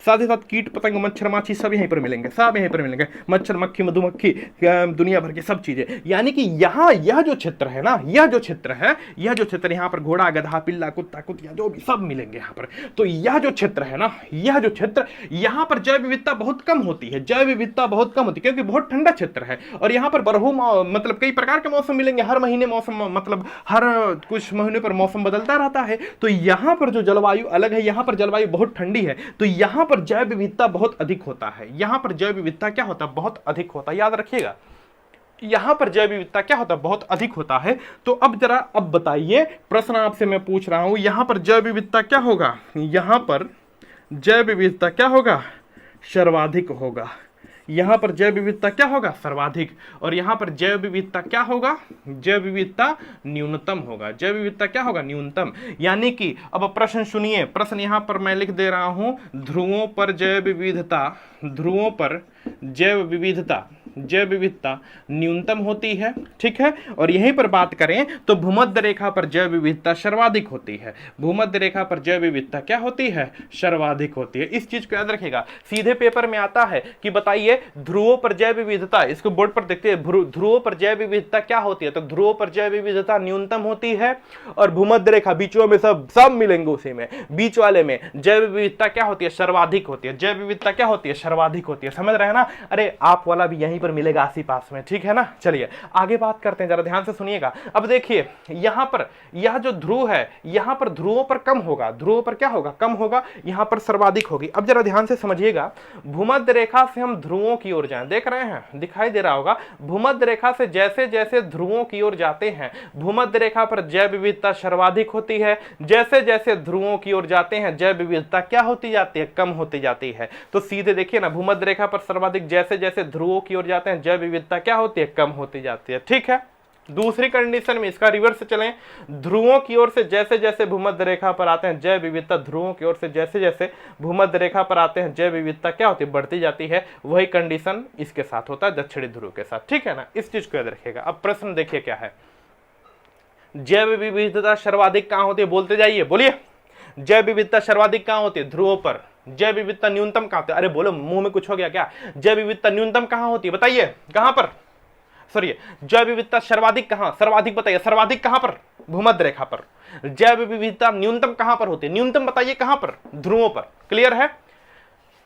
साथ ही साथ कीट पतंग, मच्छर माछी सब यहीं पर मिलेंगे, सब यहीं पर मिलेंगे, मच्छर मक्खी मधुमक्खी, दुनिया भर की सब चीजें। यानी कि यहाँ यह जो क्षेत्र है ना, यह जो क्षेत्र है, यह जो क्षेत्र यहाँ पर घोड़ा गधा पिल्ला कुत्ता कुतिया जो भी सब मिलेंगे यहाँ पर। तो यह जो क्षेत्र है ना, यह जो क्षेत्र, यहाँ पर जैव विविधता बहुत कम होती है, जैव विविधता बहुत कम होती है, क्योंकि बहुत ठंडा क्षेत्र है। और यहाँ पर मतलब कई प्रकार के मौसम मिलेंगे, हर महीने मौसम, मतलब हर कुछ महीने पर मौसम बदलता रहता है। तो यहाँ पर जो जलवायु अलग है, यहाँ पर जलवायु बहुत ठंडी है, तो यहाँ पर जैव विविधता बहुत अधिक होता है। यहां पर जैव विविधता क्या होता है, बहुत अधिक होता है, याद रखिएगा। यहां पर जैव विविधता क्या होता है, बहुत अधिक होता है। तो अब जरा अब बताइए, प्रश्न आपसे मैं पूछ रहा हूं, यहां पर जैव विविधता क्या होगा, यहां पर जैव विविधता क्या होगा, सर्वाधिक होगा। यहां पर जैव विविधता क्या होगा, सर्वाधिक। और यहां पर जैव विविधता क्या होगा, जैव विविधता न्यूनतम होगा। जैव विविधता क्या होगा, न्यूनतम। यानी कि अब प्रश्न सुनिए, प्रश्न यहां पर मैं लिख दे रहा हूं, ध्रुवों पर जैव विविधता, ध्रुवों पर जैव विविधता, जैव विविधता न्यूनतम होती है, ठीक है। और यहीं पर बात करें तो भूमध्य रेखा पर जैव विविधता सर्वाधिक होती है। भूमध्य रेखा पर जैव विविधता क्या होती है, सर्वाधिक होती है। इस चीज को याद रखिएगा, सीधे पेपर में आता है कि बताइए ध्रुवों पर जैव विविधता, इसको बोर्ड पर देखते हैं, ध्रुवों पर जैव विविधता क्या होती है, तो ध्रुवों पर जैव विविधता न्यूनतम होती है। और भूमध्य रेखा बीचों में सब मिलेंगे, उसी में बीच वाले में जैव विविधता क्या होती है, सर्वाधिक होती है। जैव विविधता क्या होती है, सर्वाधिक होती है। समझ रहे हैं ना। अरे आप वाला भी यहीं पर मिलेगा आसी पास में, ठीक है ना। चलिए आगे बात करते हैं, जरा ध्यान से सुनिएगा। अब देखिए यहां पर यह जो ध्रुव है, यहां पर ध्रुवों पर कम होगा, ध्रुवों पर क्या होगा, कम होगा, यहां पर सर्वाधिक होगी। अब जरा ध्यान से समझिएगा, भूमध्य रेखा से हम ध्रुवों की ओर जाएं, देख रहे हैं, दिखाई दे रहा होगा, भूमध्य रेखा से जैसे जैसे ध्रुवों की ओर जाते हैं, भूमध्य रेखा पर जैव विविधता सर्वाधिक होती है, जैसे जैसे ध्रुवों की ओर जाते हैं जैव विविधता क्या होती जाती है, कम होती जाती है। तो सीधे देखिए ना, भूमध्य रेखा पर सर्वाधिक, जैसे जैसे ध्रुवों की ओर जाते हैं जैव विविधता क्या होती है, कम होती जाती है, ठीक है। दूसरी कंडीशन में इसका रिवर्स से चलें, ध्रुवों की ओर से जैसे जैसे भूमध्य रेखा पर आते हैं जैव विविधता, ध्रुवों की ओर से जैसे जैसे भूमध्य रेखा पर आते हैं जैव विविधता क्या होती है, बढ़ती जाती है। वही कंडीशन इसके साथ होता है दक्षिणी ध्रुव के साथ, ठीक है ना, इस चीज को याद रखिएगा। अब प्रश्न देखिए क्या है, जैव विविधता सर्वाधिक कहां होती है, बोलते जाइए, बोलिए। जैव विविधता सर्वाधिक कहां होती है, ध्रुवों पर। जैव विविधता न्यूनतम कहां होती है, अरे बोलो, मुंह में कुछ हो गया क्या। जैव विविधता न्यूनतम कहां होती है, बताइए कहां पर, सॉरी, जैव विविधता सर्वाधिक कहां, सर्वाधिक बताइए, सर्वाधिक कहां पर, भूमध्य रेखा पर। जैव विविधता न्यूनतम कहां पर होती है, न्यूनतम बताइए कहां पर, ध्रुवों पर। क्लियर है।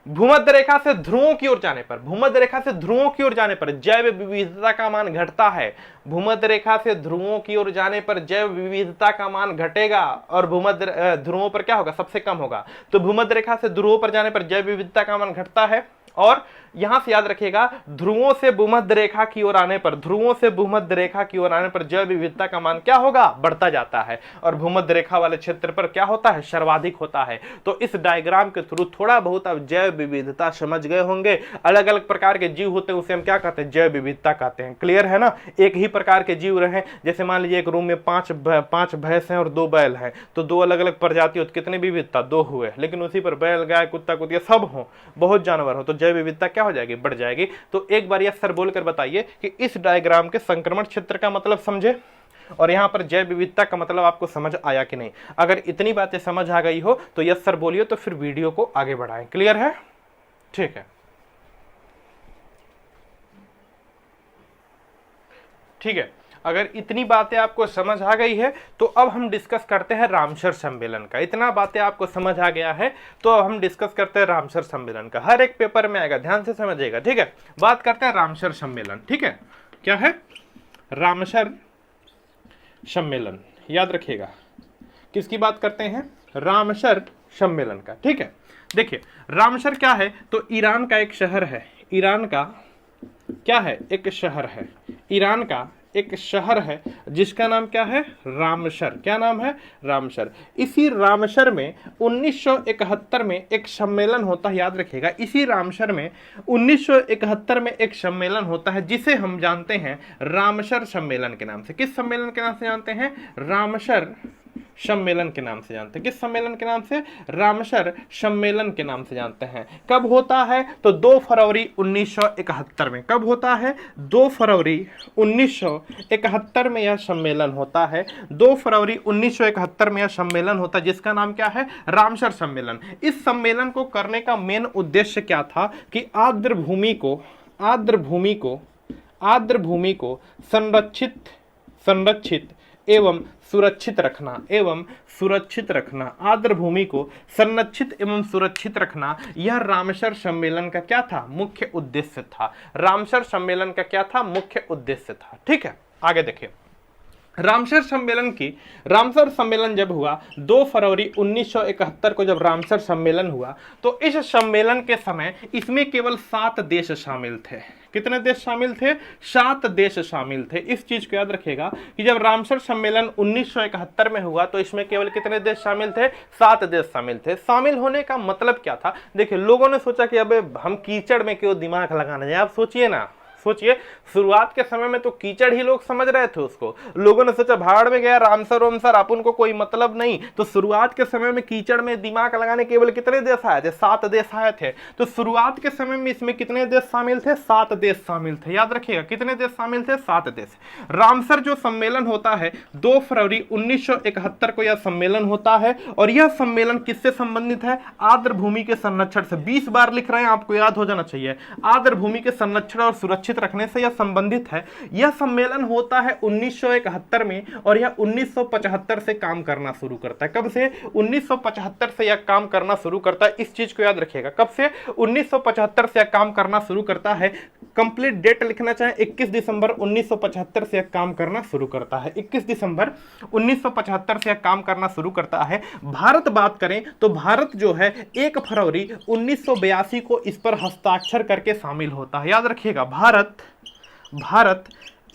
भूमध्य रेखा से ध्रुवों की ओर जाने पर, भूमध्य रेखा से ध्रुवों की ओर जाने पर जैव विविधता का मान घटता है। भूमध्य रेखा से ध्रुवों की ओर जाने पर जैव विविधता का मान घटेगा और भूमध्य ध्रुवों पर क्या होगा, सबसे कम होगा। तो भूमध्य रेखा से ध्रुवों पर जाने पर जैव विविधता का मान घटता है, और यहां से याद रखिएगा, ध्रुवों से भूमध्य रेखा की ओर आने पर, ध्रुवों से भूमध्य रेखा की ओर आने पर जैव विविधता का मान क्या होगा, बढ़ता जाता है, और भूमध्य रेखा वाले क्षेत्र पर क्या होता है, सर्वाधिक होता है। तो इस डायग्राम के थ्रू थोड़ा बहुत आप जैव विविधता समझ गए होंगे। अलग अलग प्रकार के जीव होते हैं, उसे हम क्या कहते हैं, जैव विविधता कहते हैं। क्लियर है ना। एक ही प्रकार के जीव रहे, जैसे मान लीजिए एक रूम में पांच भैंस हैं और 2 बैल हैं, तो 2 अलग अलग प्रजाति होती, कितनी विविधता, 2 हुए। लेकिन उसी पर बैल, गाय, कुत्ता, कुतिया सब हो, बहुत जानवर हो, तो जैव विविधता क्या हो जाएगी, बढ़ जाएगी। तो एक बार यह सर बोलकर बताइए कि इस डायग्राम के संक्रमण क्षेत्र का मतलब समझे, और यहां पर जैव विविधता का मतलब आपको समझ आया कि नहीं। अगर इतनी बातें समझ आ गई हो तो यस सर बोलिए, तो फिर वीडियो को आगे बढ़ाएं। क्लियर है, ठीक है, ठीक है। अगर इतनी बातें आपको समझ आ गई है तो अब हम डिस्कस करते हैं रामसर सम्मेलन का। इतना बातें आपको समझ आ गया है तो अब हम डिस्कस करते हैं रामसर सम्मेलन का। हर एक पेपर में आएगा, ध्यान से समझिएगा, ठीक है। बात करते हैं रामसर सम्मेलन, ठीक है। क्या है, रामसर सम्मेलन, याद रखिएगा, किसकी बात करते हैं, रामसर सम्मेलन का, ठीक है। देखिए रामसर क्या है, तो ईरान का एक शहर है, ईरान का क्या है, एक शहर है, ईरान का एक शहर है जिसका नाम क्या है, रामसर। क्या नाम है, रामसर। इसी रामसर में 1971 में एक सम्मेलन होता है, याद रखिएगा, इसी रामसर में 1971 में एक सम्मेलन होता है जिसे हम जानते हैं रामसर सम्मेलन के नाम से। किस सम्मेलन के नाम से जानते हैं, रामसर सम्मेलन के नाम से जानते हैं। किस सम्मेलन के नाम से, रामसर सम्मेलन के नाम से जानते हैं। कब होता है, तो 2 फरवरी 1971 में। कब होता है, 2 फरवरी 1971 में यह सम्मेलन होता है। 2 फरवरी 1971 में यह सम्मेलन होता है जिसका नाम क्या है, रामसर सम्मेलन। इस सम्मेलन को करने का मेन उद्देश्य क्या था कि आर्द्र भूमि को संरक्षित एवं सुरक्षित रखना, आर्द्र भूमि को संरक्षित एवं सुरक्षित रखना, यह रामसर सम्मेलन का क्या था, मुख्य उद्देश्य था। रामसर सम्मेलन का क्या था, मुख्य उद्देश्य था, ठीक है। आगे देखिए, रामसर सम्मेलन जब हुआ 2 फरवरी 1971 को, जब रामसर सम्मेलन हुआ तो इस सम्मेलन के समय इसमें केवल 7 देश शामिल थे। कितने देश शामिल थे, 7 देश शामिल थे। इस चीज को याद रखिएगा कि जब रामसर सम्मेलन 1971 में हुआ तो इसमें केवल कितने देश शामिल थे, 7 देश शामिल थे। शामिल होने का मतलब क्या था, देखिए लोगों ने सोचा कि अबे हम कीचड़ में क्यों दिमाग लगाना है। आप सोचिए ना, सोचिए, शुरुआत के समय में तो कीचड़ ही लोग समझ रहे थे उसको। लोगों ने सोचा भाड़ में गया रामसर वामसर, अपन को कोई मतलब नहीं। तो शुरुआत के समय में कीचड़ में दिमाग लगाने केवल कितने देश आए थे, 7 देश आए थे। तो शुरुआत के समय में इसमें कितने देश शामिल थे, 7 देश शामिल थे। याद रखिएगा कितने देश शामिल थे, 7 देश। रामसर जो सम्मेलन होता है 2 फरवरी 1971 को यह सम्मेलन होता है, और यह सम्मेलन किससे संबंधित है, आर्द्र भूमि के संरक्षण से। 20 बार लिख रहे हैं, आपको याद हो जाना चाहिए, आर्द्र भूमि के संरक्षण और सुरक्षा सुरक्षित रखने से यह संबंधित है। यह सम्मेलन होता है 1971 में और यह 1975 से काम करना शुरू करता है। कब से? 1975 से यह काम करना शुरू करता है। इस चीज को याद रखिएगा, कब से? 1975 से यह काम करना शुरू करता है। कंप्लीट डेट लिखना चाहे 21 दिसंबर 1975 से यह काम करना शुरू करता है। 21 दिसंबर 1975 से यह काम करना शुरू करता है। भारत बात करें तो भारत जो है 1 फरवरी 1982 को इस पर हस्ताक्षर करके शामिल होता है। याद रखिएगा, भारत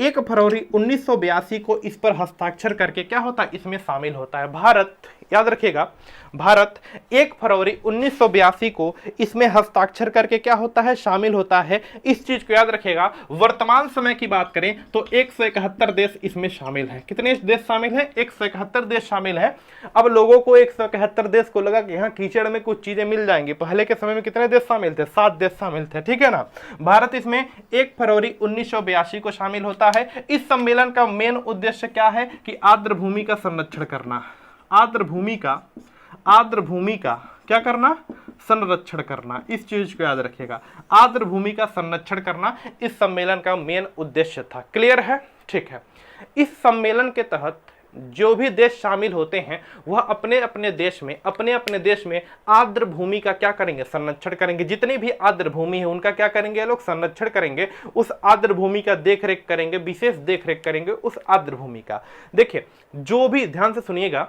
1 फरवरी 1982 को इस पर हस्ताक्षर करके क्या होता है? इसमें शामिल होता है। भारत, याद रखिएगा, भारत 1 फरवरी 1982 को इसमें हस्ताक्षर करके क्या होता है? शामिल होता है। इस चीज को याद रखिएगा। वर्तमान समय की बात करें तो 171 देश इसमें शामिल हैं। कितने देश शामिल हैं? 171 देश शामिल हैं। अब लोगों को 171 देश को लगा कि यहाँ कीचड़ में कुछ चीजें मिल जाएंगी। पहले के समय में कितने देश शामिल थे? 7 देश शामिल थे, ठीक है ना। भारत इसमें 1 फरवरी 1982 को शामिल होता है। इस सम्मेलन का मेन उद्देश्य क्या है? कि आर्द्र भूमि का संरक्षण करना। आर्द्र भूमि का क्या करना? संरक्षण करना। इस चीज को याद रखिएगा, आर्द्र भूमि का संरक्षण करना इस सम्मेलन का मेन उद्देश्य था। क्लियर है? ठीक है। इस सम्मेलन के तहत जो भी देश शामिल होते हैं वह अपने अपने देश में आर्द्र भूमि का क्या करेंगे? संरक्षण करेंगे। जितनी भी आर्द्र भूमि है उनका क्या करेंगे? ये लोग संरक्षण करेंगे। उस आर्द्र भूमि का देखरेख करेंगे, विशेष देखरेख करेंगे उस आर्द्र भूमि का। देखिए, जो भी, ध्यान से सुनिएगा,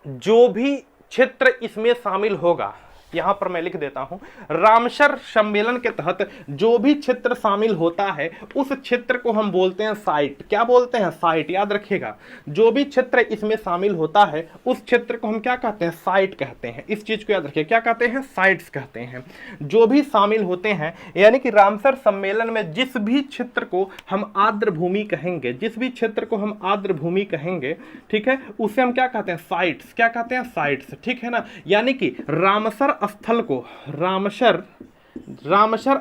जो भी क्षेत्र इसमें शामिल होगा, यहां पर मैं लिख देता हूं, रामसर सम्मेलन के तहत जो भी क्षेत्र शामिल होता है उस क्षेत्र को हम बोलते हैं साइट। क्या बोलते हैं? साइट। याद रखिएगा, जो भी क्षेत्र इसमें शामिल होता है उस क्षेत्र को हम क्या कहते हैं? साइट कहते हैं। इस चीज को याद रखिए, क्या कहते हैं? साइट्स कहते हैं। जो भी शामिल होते हैं, यानी कि रामसर सम्मेलन में जिस भी क्षेत्र को हम आर्द्र भूमि कहेंगे, जिस भी क्षेत्र को हम आर्द्र भूमि कहेंगे, ठीक है, उसे हम क्या कहते हैं? साइट्स। क्या कहते हैं? साइट्स, ठीक है ना। यानी कि रामसर स्थल को, रामसर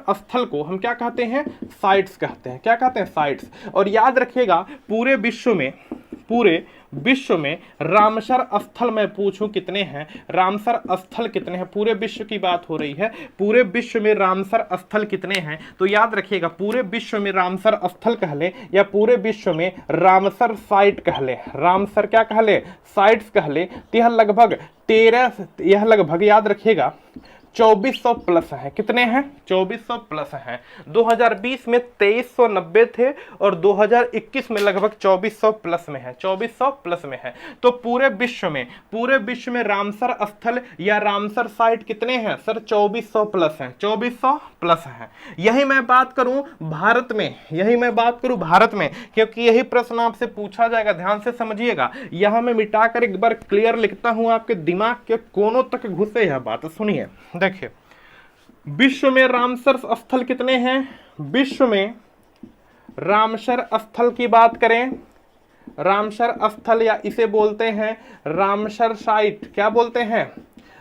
स्थल को हम क्या कहते हैं? साइट्स कहते हैं। क्या कहते हैं? साइट्स। और याद रखिएगा, पूरे विश्व में रामसर स्थल मैं पूछूं कितने हैं? रामसर स्थल कितने हैं? पूरे विश्व की बात हो रही है। पूरे विश्व में रामसर स्थल कितने हैं? तो याद रखिएगा, पूरे विश्व में रामसर स्थल कह ले या पूरे विश्व में रामसर साइट कह ले, रामसर क्या कह ले? साइट्स कह ले। तो यह लगभग याद रखिएगा 2400 प्लस है। कितने हैं? 2400 प्लस हैं। 2020 में 2390 थे और 2021 में लगभग 2400 प्लस में है। 2400 प्लस में है। तो पूरे विश्व में रामसर स्थल या रामसर साइट कितने हैं सर? 2400 प्लस हैं। 2400 प्लस हैं। यही मैं बात करूं भारत में, क्योंकि यही प्रश्न आपसे पूछा जाएगा। ध्यान से समझिएगा, यहां मैं मिटाकर एक बार क्लियर लिखता हूं, आपके दिमाग के कोनों तक घुसे यह बात। सुनिए, देखिए, विश्व में रामसर स्थल कितने हैं? विश्व में रामसर स्थल की बात करें, रामसर स्थल या इसे बोलते हैं रामसर साइट। क्या बोलते हैं?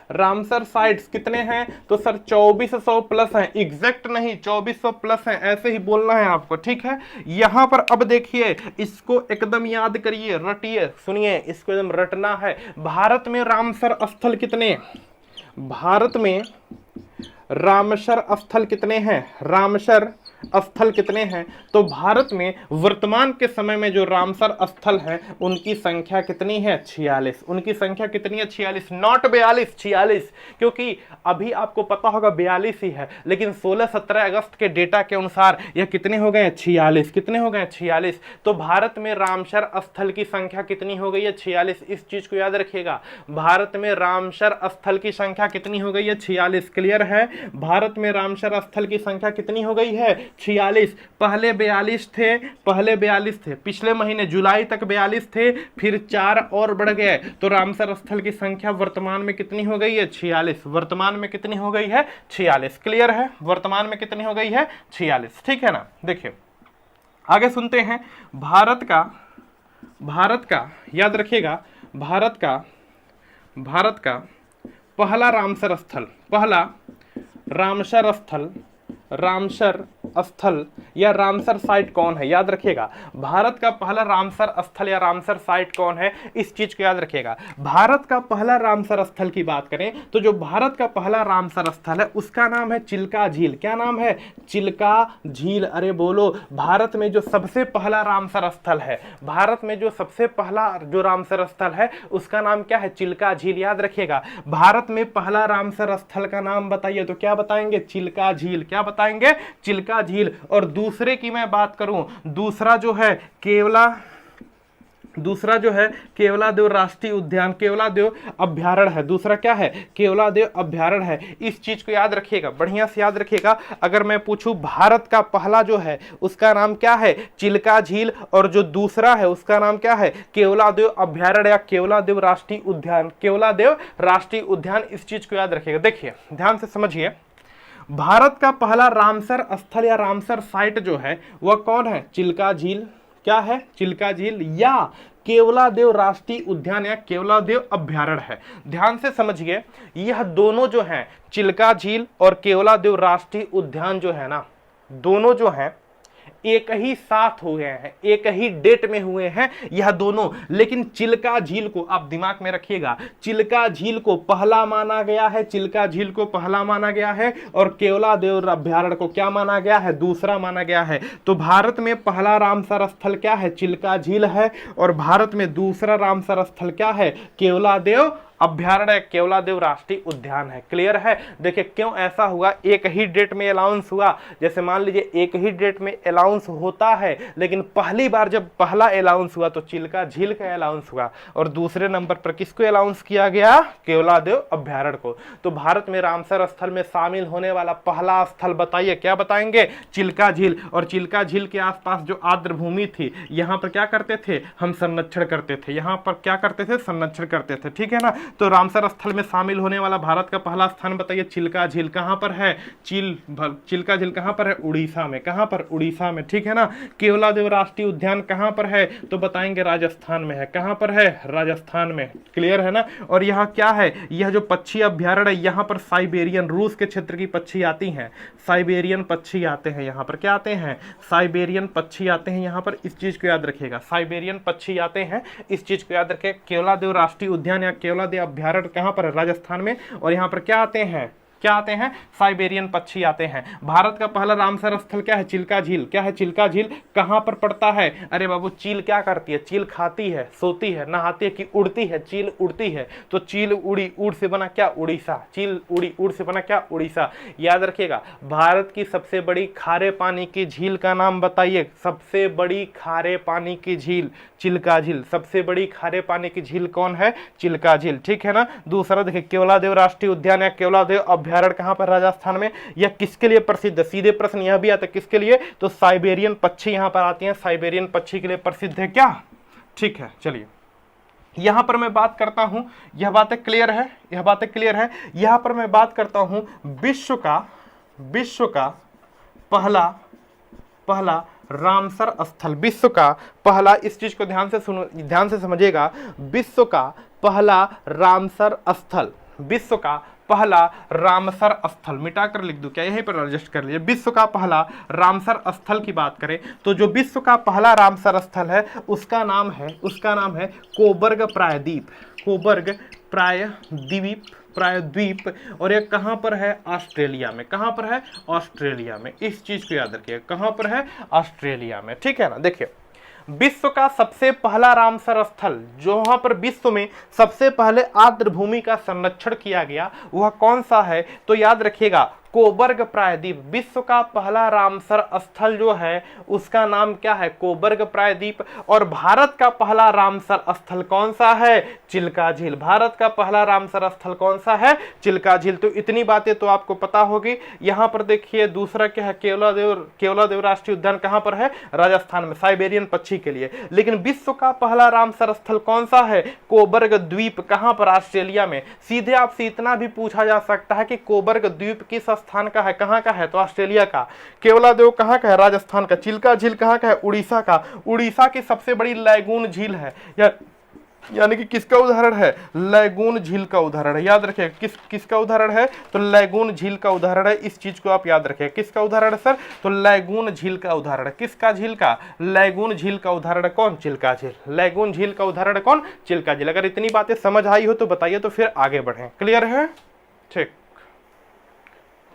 रामसर साइट्स कितने हैं? तो सर 2400 प्लस हैं। एग्जैक्ट नहीं, 2400 प्लस हैं, ऐसे ही बोलना है आपको, ठीक है। यहां पर अब देखिए, इसको एकदम याद करिए, रटिए, सुनिए, इसको एकदम रटना है। भारत में रामसर स्थल कितने? भारत में रामसर स्थल कितने हैं? रामसर स्थल कितने हैं? तो भारत में वर्तमान के समय में जो रामसर स्थल हैं उनकी संख्या कितनी है? 46। उनकी संख्या कितनी है? 46, नॉट 42, 46। क्योंकि अभी आपको पता होगा 42 ही है, लेकिन 16-17 अगस्त के डेटा के अनुसार यह कितने हो गए? 46। कितने हो गए? 46। तो भारत में रामसर स्थल की संख्या कितनी हो गई है? 46। इस चीज को याद रखिएगा, भारत में रामसर स्थल की संख्या कितनी हो गई है? 46। क्लियर है? भारत में रामसर स्थल की संख्या कितनी हो गई है? 46। पहले 42 थे, पिछले महीने जुलाई तक 42 थे, फिर 4 और बढ़ गए, तो रामसर स्थल की संख्या वर्तमान में कितनी हो गई है? 46। वर्तमान में कितनी हो गई है? 46। क्लियर है? वर्तमान में कितनी हो गई है? 46। ठीक है ना। देखिए, आगे सुनते हैं। भारत का याद रखिएगा, भारत का पहला रामसर स्थल स्थल या रामसर साइट कौन है? याद रखिएगा, भारत का पहला रामसर स्थल या रामसर साइट कौन है, इस चीज को याद रखिएगा। भारत का पहला रामसर स्थल की बात करें तो जो भारत का पहला रामसर स्थल है उसका नाम है चिल्का झील। क्या नाम है? चिल्का झील। अरे बोलो, भारत में जो सबसे पहला रामसर स्थल है, भारत में जो सबसे पहला जो रामसर स्थल है उसका नाम क्या है? चिल्का झील। याद रखिएगा, भारत में पहला रामसर स्थल का नाम बताइए तो क्या बताएंगे? चिल्का झील। क्या बताएंगे? चिल्का झील। और दूसरे की मैं बात करूं, दूसरा जो है केवलादेव राष्ट्रीय उद्यान, केवलादेव अभ्यारण्य है। दूसरा क्या है? केवलादेव अभ्यारण्य है। इस चीज को याद रखिएगा, बढ़िया से याद रखिएगा। अगर मैं पूछूं भारत का पहला जो है उसका नाम क्या है? चिल्का झील, और जो दूसरा है उसका नाम क्या है? केवलादेव अभ्यारण्य या केवलादेव राष्ट्रीय उद्यान, केवलादेव राष्ट्रीय उद्यान। इस चीज को याद रखिएगा। देखिए ध्यान से समझिए, भारत का पहला रामसर स्थल या रामसर साइट जो है वह कौन है? चिल्का झील। क्या है? चिल्का झील या केवलादेव राष्ट्रीय उद्यान या केवलादेव अभ्यारण्य है। ध्यान से समझिए, यह दोनों जो हैं, चिल्का झील और केवलादेव राष्ट्रीय उद्यान जो है ना, दोनों जो हैं एक ही साथ हुए हैं, एक ही डेट में हुए हैं यह दोनों। लेकिन चिल्का झील को आप दिमाग में रखिएगा, चिल्का झील को पहला माना गया है, चिल्का झील को पहला माना गया है, और केवलादेव अभ्यारण्य को क्या माना गया है? दूसरा माना गया है। तो भारत में पहला रामसर स्थल क्या है? चिल्का झील है, और भारत में दूसरा रामसर स्थल क्या है? केवलादेव अभ्यारण्य, केवलादेव राष्ट्रीय उद्यान है। क्लियर है? देखिए क्यों ऐसा हुआ, एक ही डेट में अलाउंस हुआ। जैसे मान लीजिए एक ही डेट में अलाउंस होता है, लेकिन पहली बार जब पहला अलाउंस हुआ तो चिल्का झील का अलाउंस हुआ, और दूसरे नंबर पर किसको अलाउंस किया गया? केवलादेव अभ्यारण्य को। तो भारत में रामसर स्थल में शामिल होने वाला पहला स्थल बताइए, क्या बताएंगे? चिल्का झील। और चिल्का झील के आसपास जो आर्द्र भूमि थी, यहां पर क्या करते थे हम? संरक्षण करते थे। यहां पर क्या करते थे? संरक्षण करते थे। ठीक है ना? तो रामसर स्थल में शामिल होने वाला भारत का पहला स्थान बताइए, चिल्का झील। कहां पर है? चिल्का झील कहां पर है? उड़ीसा में। कहां पर? उड़ीसा में। ठीक है ना? केवलादेव राष्ट्रीय उद्यान कहां पर है? तो बताएंगे राजस्थान में है। कहां पर है? राजस्थान में। क्लियर है ना? और यह क्या है? यह जो पक्षी अभ्यारण्य है, यहां पर साइबेरियन, रूस के क्षेत्र की पक्षी आती हैं, साइबेरियन पक्षी आते हैं। यहां पर क्या आते हैं? साइबेरियन पक्षी आते हैं यहां पर। इस चीज को याद रखिएगा, साइबेरियन पक्षी आते हैं, इस चीज को याद रखें। केवलादेव राष्ट्रीय उद्यान या केवलादेव अभ्यारण्य कहां पर है? राजस्थान में। और यहां पर क्या आते हैं? क्या आते हैं? साइबेरियन पक्षी आते हैं। भारत का पहला रामसर स्थल क्या है? चिल्का झील। क्या है? चिल्का झील। कहां पर पड़ता है? अरे बाबू, चील क्या करती है? चील खाती है, सोती है, नहाती है कि उड़ती है? चील उड़ती है। तो चील उड़ी, उड़ से बना क्या? उड़ीसा। चील उड़ी, उड़ से बना क्या? उड़ीसा। याद रखिएगा, भारत की सबसे बड़ी खारे पानी की झील का नाम बताइए। सबसे बड़ी खारे पानी की झील चिल्का झील। सबसे बड़ी खारे पानी की झील कौन है? चिल्का झील। ठीक है ना? दूसरा देखिए, केवलादेव राष्ट्रीय उद्यान या केवलादेव अभ्यारण्य कहां पर? राजस्थान में। यह किसके लिए प्रसिद्ध है? सीधे प्रश्न यह भी आता है, किसके लिए? तो साइबेरियन पक्षी यहां पर आती हैं, साइबेरियन पक्षी के लिए प्रसिद्ध है। क्या? ठीक है, चलिए यहां पर मैं बात करता हूं, यह बातें क्लियर है, यह बातें क्लियर है। यहां पर मैं बात करता हूं विश्व का पहला रामसर स्थल, विश्व का पहला, इस चीज को ध्यान से सुनो, ध्यान से समझिएगा, विश्व का पहला रामसर स्थल, विश्व का पहला रामसर स्थल, मिटाकर लिख दूं क्या? यहीं पर एडजस्ट कर लीजिए। विश्व का पहला रामसर स्थल की बात करें तो जो विश्व का पहला रामसर स्थल है उसका नाम है कोबर्ग प्रायद्वीप। कोबर्ग प्रायद्वीप। और ये कहां पर है? ऑस्ट्रेलिया में। कहां पर है? ऑस्ट्रेलिया में। इस चीज को याद रखिए, कहां पर है? ऑस्ट्रेलिया में। ठीक है ना? देखिए, विश्व का सबसे पहला रामसर स्थल, जो वहां पर विश्व में सबसे पहले आर्द्र भूमि का संरक्षण किया गया, वह कौन सा है? तो याद रखिएगा, कोबर्ग प्रायद्वीप। विश्व का पहला रामसर स्थल जो है उसका नाम क्या है? कोबर्ग प्रायद्वीप। और भारत का पहला रामसर स्थल कौन सा है? चिल्का झील। भारत का पहला रामसर स्थल कौन सा है? चिल्का झील। तो इतनी बातें तो आपको पता होगी। यहां पर देखिए दूसरा क्या है? केवलादेव राष्ट्रीय उद्यान कहां पर है? राजस्थान में, साइबेरियन पक्षी के लिए। लेकिन विश्व का पहला रामसर स्थल कौन सा है? कोबर्ग द्वीप। कहां पर? ऑस्ट्रेलिया में। सीधे आपसे इतना भी पूछा जा सकता है कि कोबर्ग द्वीप किस स्थान का है? कहां का है? तो ऑस्ट्रेलिया का। केवलादेव कहां का है? राजस्थान का। चिल्का झील कहां का है? उड़ीसा का। उड़ीसा की सबसे बड़ी लैगून झील है, या यानी कि किसका उदाहरण है, लैगून झील का उदाहरण है। याद रखिएगा किसका उदाहरण है, तो लैगून झील का उदाहरण है। इस चीज को आप याद रखिएगा, किसका उदाहरण है सर, तो लैगून झील का उदाहरण है। किसका झील का, लैगून झील का उदाहरण कौन, चिल्का झील। लैगून झील का उदाहरण कौन, चिल्का झील। अगर इतनी बातें समझ आई हो तो बताइए, तो फिर आगे बढ़े। क्लियर है, ठीक।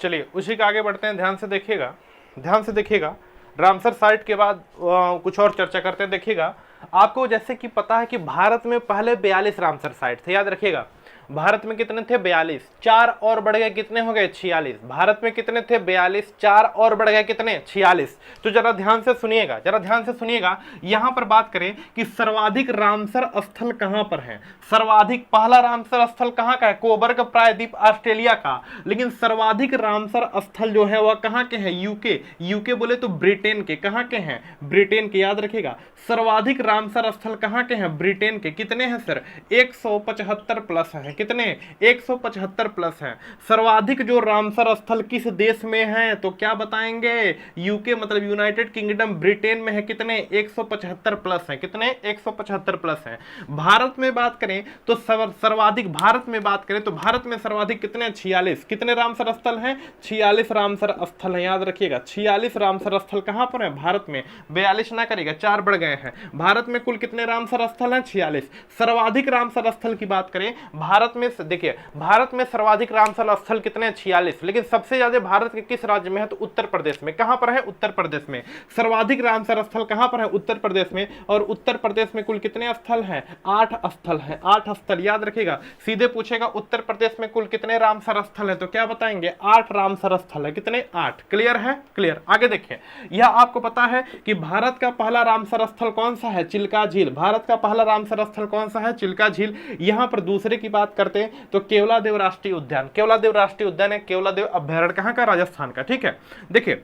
चलिए उसी का आगे बढ़ते हैं, ध्यान से देखिएगा, ध्यान से देखिएगा। रामसर साइट के बाद कुछ और चर्चा करते हैं। देखिएगा आपको जैसे कि पता है कि भारत में पहले 42 रामसर साइट थे। याद रखिएगा भारत में कितने थे, 42, 4 और बढ़ गए, कितने हो गए, 46। भारत में कितने थे, 42, 4 और बढ़ गए, कितने, 46। तो जरा ध्यान से सुनिएगा, जरा ध्यान से सुनिएगा। यहां पर बात करें कि सर्वाधिक रामसर स्थल कहां पर है। सर्वाधिक पहला रामसर स्थल कहां का है, कोबर्ग प्रायद्वीप ऑस्ट्रेलिया का। लेकिन सर्वाधिक रामसर स्थल जो है वह कहां के हैं, यूके। यूके बोले तो ब्रिटेन के, कहां के हैं, ब्रिटेन के। याद रखिएगा सर्वाधिक रामसर स्थल कहां के हैं, ब्रिटेन के। कितने हैं सर, 175 प्लस है। कितने, 175 प्लस है। सर्वाधिक जो रामसर स्थल किस देश में है, तो क्या बताएंगे, यूके मतलब यूनाइटेड किंगडम, ब्रिटेन में है। कितने, 175 प्लस है। कितने, 175 प्लस है। भारत में बात करें तो सर्वाधिक, भारत में बात करें तो भारत में सर्वाधिक कितने, 46। कितने रामसर स्थल हैं, 46 रामसर स्थल है। याद रखिएगा 46 रामसर स्थल कहां पर है, भारत में। 42 ना करेगा, 4 बढ़ गए हैं। भारत में कुल कितने रामसर स्थल हैं, 46। सर्वाधिक रामसर स्थल की बात करें भारत में, देखिए भारत में सर्वाधिक रामसर स्थल कितने, 46। लेकिन सबसे ज्यादा भारत के किस राज्य में है, तो उत्तर प्रदेश में। कहां पर है, उत्तर प्रदेश में। सर्वाधिक रामसर स्थल कहां पर है, उत्तर प्रदेश में। और उत्तर प्रदेश में कुल कितने स्थल हैं, 8 स्थल हैं, 8 स्थल। याद रखिएगा सीधे पूछेगा उत्तर प्रदेश में कुल कितने रामसर स्थल है, तो क्या बताएंगे, 8 रामसर स्थल है। कितने, 8। क्लियर है, क्लियर। आगे देखिए, यह आपको पता है कि भारत का पहला रामसर स्थल कौन सा है, चिल्का झील। भारत का पहला रामसर स्थल कौन सा है, चिल्का झील। यहां पर दूसरे की बात करते हैं तो केवलादेव राष्ट्रीय उद्यान। केवलादेव राष्ट्रीय उद्यान है, केवलादेव अभ्यारण्य कहां का, राजस्थान का। ठीक है, देखिए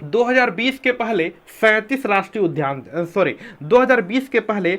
2020 के पहले 37 राष्ट्रीय उद्यान, 2020 के पहले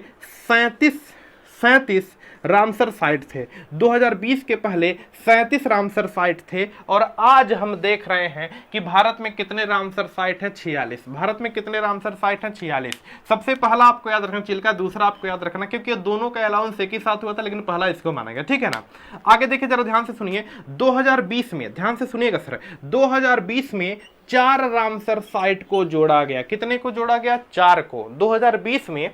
37 रामसर साइट थे। 2020 के पहले 37 रामसर साइट थे। और आज हम देख रहे हैं कि भारत में कितने रामसर साइट है, 46। भारत में कितने रामसर साइट है, 46। सबसे पहला आपको याद रखना चिल्का, दूसरा आपको याद रखना, क्योंकि दोनों का अलाउंस एक ही साथ हुआ था, लेकिन पहला इसको माना गया। ठीक है ना। आगे देखिए जरा ध्यान से सुनिए, 2020 में, ध्यान से सुनिएगा सर, 2020 में 4 रामसर साइट को जोड़ा गया। कितने को जोड़ा गया, 4 को। 2020 में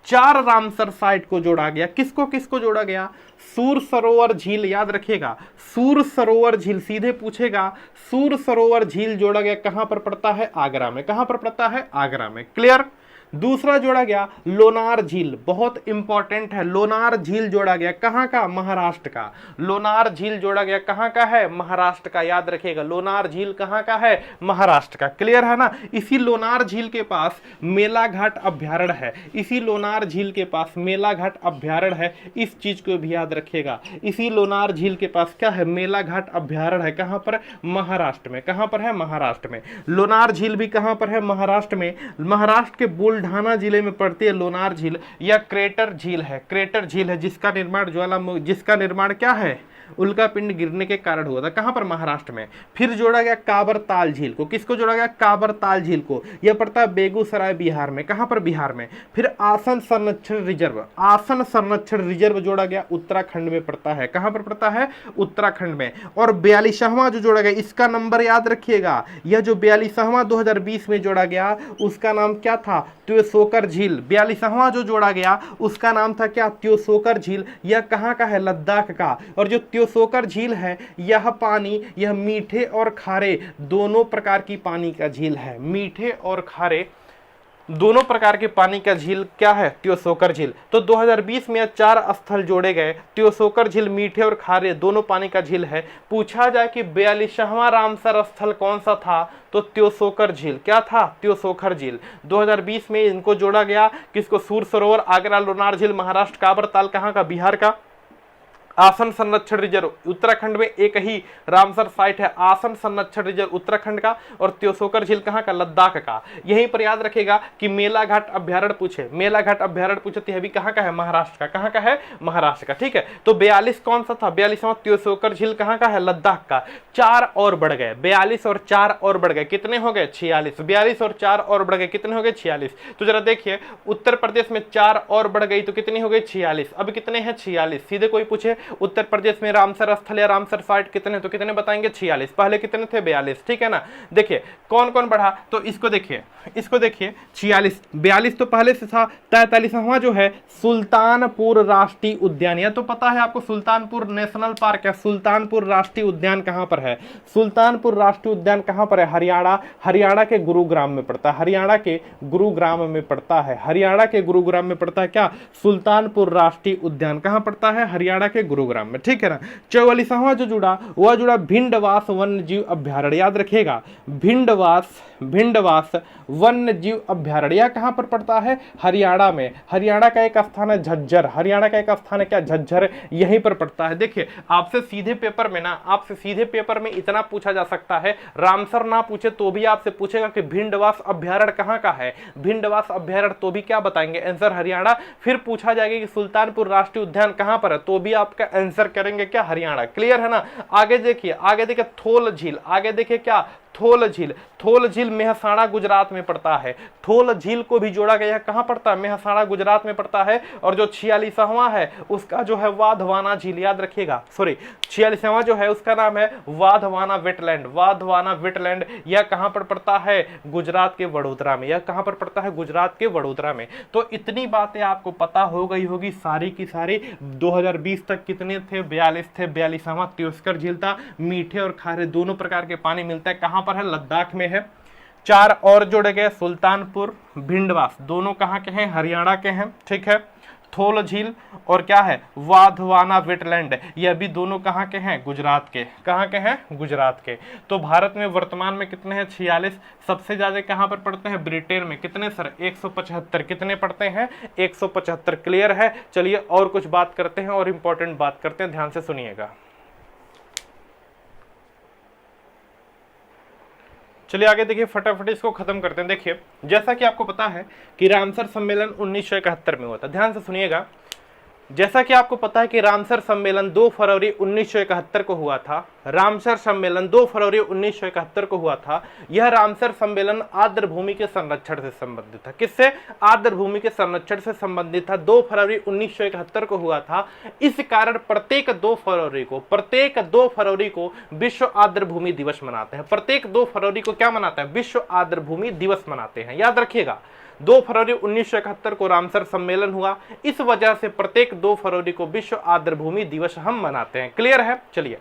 4 रामसर साइट को जोड़ा गया। किसको किसको जोड़ा गया, सूर सरोवर झील। याद रखिएगा सूर सरोवर झील, सीधे पूछेगा सूर सरोवर झील जोड़ा गया। कहां पर पड़ता है, आगरा में। कहां पर पड़ता है, आगरा में। क्लियर। दूसरा जोड़ा गया लोनार झील, बहुत इंपॉर्टेंट है। लोनार झील जोड़ा गया, कहां का, महाराष्ट्र का। लोनार झील जोड़ा गया, कहां का है, महाराष्ट्र का। याद रखिएगा लोनार झील कहां का है, महाराष्ट्र का। क्लियर है ना। इसी लोनार झील के पास मेलाघाट अभ्यारण्य है। इसी लोनार झील के पास मेलाघाट अभ्यारण्य है। इस चीज को भी याद रखिएगा। इसी लोनार झील के पास क्या है, मेलाघाट अभ्यारण्य है। कहां पर, महाराष्ट्र में। कहां पर है, महाराष्ट्र में। लोनार झील भी कहां पर है, महाराष्ट्र में। महाराष्ट्र के बुल्ढाना जिले में पड़ती है लोनार झील। या क्रेटर झील है, क्रेटर झील है, जिसका निर्माण जिसका निर्माण क्या है, उल्कापिंड गिरने के कारण हुआ था। कहां पर, महाराष्ट्र में। फिर जोड़ा गया काबरताल झील को। किसको जोड़ा गया, काबरताल झील को। यह पड़ता है बेगूसराय, बिहार में। कहां पर, बिहार में। फिर आसन संरक्षण रिजर्व, आसन संरक्षण रिजर्व जोड़ा गया, उत्तराखंड में पड़ता है। कहां पर पड़ता है, उत्तराखंड में। और 42वां जो जोड़ा गया, इसका नंबर याद रखिएगा, यह जो 42वां 2020 में जोड़ा गया उसका नाम क्या था, त्योसोकर झील। 42वां जो जोड़ा गया उसका नाम था क्या, त्योसोकर झील। यह कहां का है, लद्दाख का। और जो त्योसोकर झील है, यह पानी, यह मीठे और खारे दोनों प्रकार की पानी का झील है। मीठे और खारे दोनों प्रकार के पानी का झील क्या है, त्योसोकर झील। तो 2020 में 4 स्थल जोड़े गए। त्योसोकर झील मीठे और खारे दोनों पानी का झील है। पूछा जाए कि 42वां रामसर स्थल कौन सा था, तो त्योसोकर झील। क्या था, त्योसोकर झील। 2020 में इनको जोड़ा गया। किसको, सूर सरोवर, आगरा, लोनार झील, महाराष्ट्र, काबरताल कहाँ का, बिहार का। आसन संरक्षण रिजर्व उत्तराखंड में एक ही रामसर साइट है, आसन संरक्षण रिजर्व उत्तराखंड का, और त्योसोकर झील कहाँ का, लद्दाख का। यहीं पर याद रखेगा कि मेलाघाट अभ्यारण्य पूछे, मेलाघाट अभ्यारण्य पूछे तो यह भी कहाँ का है, महाराष्ट्र का। कहाँ का है, महाराष्ट्र का। ठीक है, तो 42 कौन सा था, 42वां त्योसोकर झील कहाँ का है, लद्दाख का। 4 और बढ़ गए, 42 और 4 और बढ़ गए, कितने हो गए, 46। 42 और 4 और बढ़ गए, कितने हो गए, 46। तो जरा देखिए उत्तर प्रदेश में 4 और बढ़ गई तो कितनी हो गई, 46। अब कितने हैं, 46। सीधे कोई पूछे उत्तर प्रदेश में रामसर स्थल या रामसर साइट कितने, तो कितने बताएंगे, 46। पहले कितने थे, 42। ठीक है ना। देखिए कौन कौन बढ़ा, तो इसको देखिए, इसको देखिए 46, 42 तो पहले से था। 43वां जो है सुल्तानपुर राष्ट्रीय उद्यान, या तो पता है आपको सुल्तानपुर नेशनल पार्क है। सुल्तानपुर राष्ट्रीय उद्यान कहां पर है, सुल्तानपुर राष्ट्रीय उद्यान कहां पर है, हरियाणा, हरियाणा के गुरुग्राम में पड़ता है, हरियाणा के गुरुग्राम में पड़ता है, हरियाणा के गुरुग्राम में पड़ता है क्या, सुल्तानपुर राष्ट्रीय उद्यान कहां पड़ता है, हरियाणा के गुरुग्राम में। ठीक है ना। 44वां जो जुड़ा वह जुड़ा भिंडवास वन्य जीव अभ्यारण्य, याद रखिएगा भिंडवास, भिंडवास वन्य जीव अभ्यारण्य कहां पर पड़ता है, हरियाणा में। हरियाणा का एक स्थान है झज्जर, हरियाणा का एक स्थान है क्या, झज्जर, यहीं पर पड़ता है। देखिए आपसे सीधे पेपर में ना, आपसे सीधे पेपर में इतना पूछा जा सकता है, रामसर ना पूछे तो भी आपसे पूछेगा कि भिंडवास अभ्यारण्य कहां का है, भिंडवास अभ्यारण्य, तो भी क्या बताएंगे, आंसर हरियाणा। फिर पूछा जाएगा कि सुल्तानपुर राष्ट्रीय उद्यान कहां पर है, तो भी आपका आंसर करेंगे क्या, हरियाणा। क्लियर है ना। आगे देखिए, आगे देखिए थोल झील, आगे देखिए क्या, थोल झील। थोल झील मेहसाणा गुजरात में पड़ता है। थोल झील को भी जोड़ा गया है, कहां पड़ता है, मेहसाणा गुजरात में पड़ता है। और जो 46वां है उसका जो है वाधवाना झील, याद रखिएगा, सॉरी 46वां जो है उसका नाम है वाधवाना वेटलैंड, वाधवाना वेटलैंड। यह कहां पर पड़ता है, गुजरात के वडोदरा में। यह कहां पर पड़ता है, गुजरात के वडोदरा में। तो इतनी बातें आपको पता हो गई होगी सारी की सारी। 2020 तक कितने थे, 42 थे। 42वां त्योसकर झील था। मीठे और खारे दोनों प्रकार के पानी मिलता है, कहां पर है, लद्दाख में है। 4 और जोड़े गए, सुल्तानपुर, भिंडवास, दोनों कहां के हैं, हरियाणा के हैं। ठीक है। थोल झील और क्या है, वाधवाना वेटलैंड, यह भी दोनों कहां के हैं, गुजरात के। कहां के हैं, गुजरात के। तो भारत में वर्तमान में कितने हैं, 46। सबसे ज्यादा कहां पर पड़ते हैं, ब्रिटेन में। कितने सर, 175। कितने पड़ते हैं, 175। क्लियर है। चलिए और कुछ बात करते हैं और इंपॉर्टेंट बात करते हैं, ध्यान से सुनिएगा। चलिए आगे देखिए, फटाफट इसको खत्म करते हैं। देखिए जैसा कि आपको पता है कि रामसर सम्मेलन 1971 में हुआ था। ध्यान से सुनिएगा। जैसा कि आपको पता है कि रामसर सम्मेलन 2 फरवरी 1971 को हुआ था। रामसर सम्मेलन 2 फरवरी 1971 को हुआ था। यह रामसर सम्मेलन आर्द्र भूमि के संरक्षण से संबंधित था। किससे, आर्द्र भूमि के संरक्षण से संबंधित था। 2 फरवरी 1971 को हुआ था। इस कारण प्रत्येक 2 फरवरी को विश्व आर्द्र भूमि दिवस मनाते हैं। प्रत्येक 2 फरवरी को क्या मनाते हैं, विश्व आर्द्र भूमि दिवस मनाते हैं। याद रखिएगा, 2 फरवरी 1971 को रामसर सम्मेलन हुआ, इस वजह से प्रत्येक 2 फरवरी को विश्व आर्द्र भूमि दिवस हम मनाते हैं। क्लियर है। चलिए,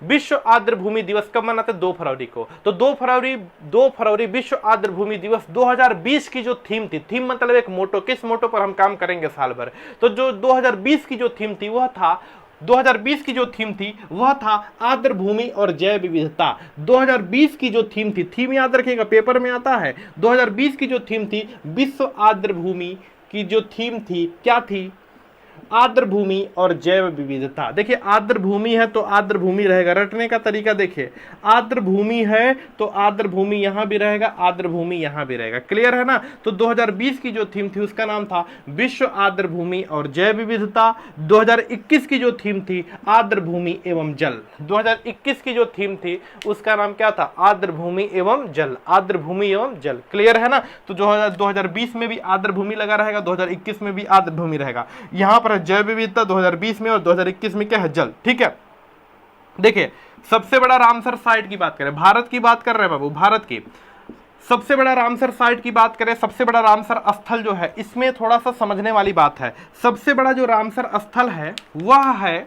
विश्व आर्द्र भूमि दिवस कब मनाते हैं, 2 फरवरी को। तो 2 फरवरी विश्व आर्द्र भूमि दिवस 2020 की जो थीम थी, थीम मतलब एक मोटो, किस मोटो पर हम काम करेंगे साल भर। तो जो 2020 की जो थीम थी वह था, 2020 की जो थीम थी वह था आर्द्र भूमि और जैव विविधता। 2020 की जो थीम थी, थीम याद रखिएगा, पेपर में आता है। 2020 की जो थीम थी, विश्व आर्द्र भूमि की जो थीम थी, क्या थी, आर्द्र भूमि और जैव विविधता। देखिए आर्द्र भूमि है तो आर्द्र भूमि रहेगा, रटने का तरीका देखिए, आर्द्र भूमि है तो आर्द्र भूमि यहां भी रहेगा, आर्द्र भूमि यहां भी रहेगा। क्लियर है ना। तो 2020 की जो थीम थी उसका नाम था विश्व आर्द्र भूमि और जैव विविधता। 2021 की जो थीम थी, आर्द्र भूमि एवं जल। 2021 की जो थीम थी उसका नाम क्या था, आर्द्र भूमि एवं जल, आर्द्र भूमि एवं जल। क्लियर है ना। तो 2020 में भी आर्द्र भूमि लगा रहेगा, 2021 में भी आर्द्र भूमि रहेगा। यहां पर जैव विविधता 2020 में और 2021 में क्या है, जल। ठीक है। देखिए सबसे बड़ा रामसर साइट की बात करें, भारत की बात कर रहे हैं बाबू, भारत की सबसे बड़ा रामसर साइट की बात करें, सबसे बड़ा रामसर स्थल जो है, इसमें थोड़ा सा समझने वाली बात है। सबसे बड़ा जो रामसर स्थल है वह है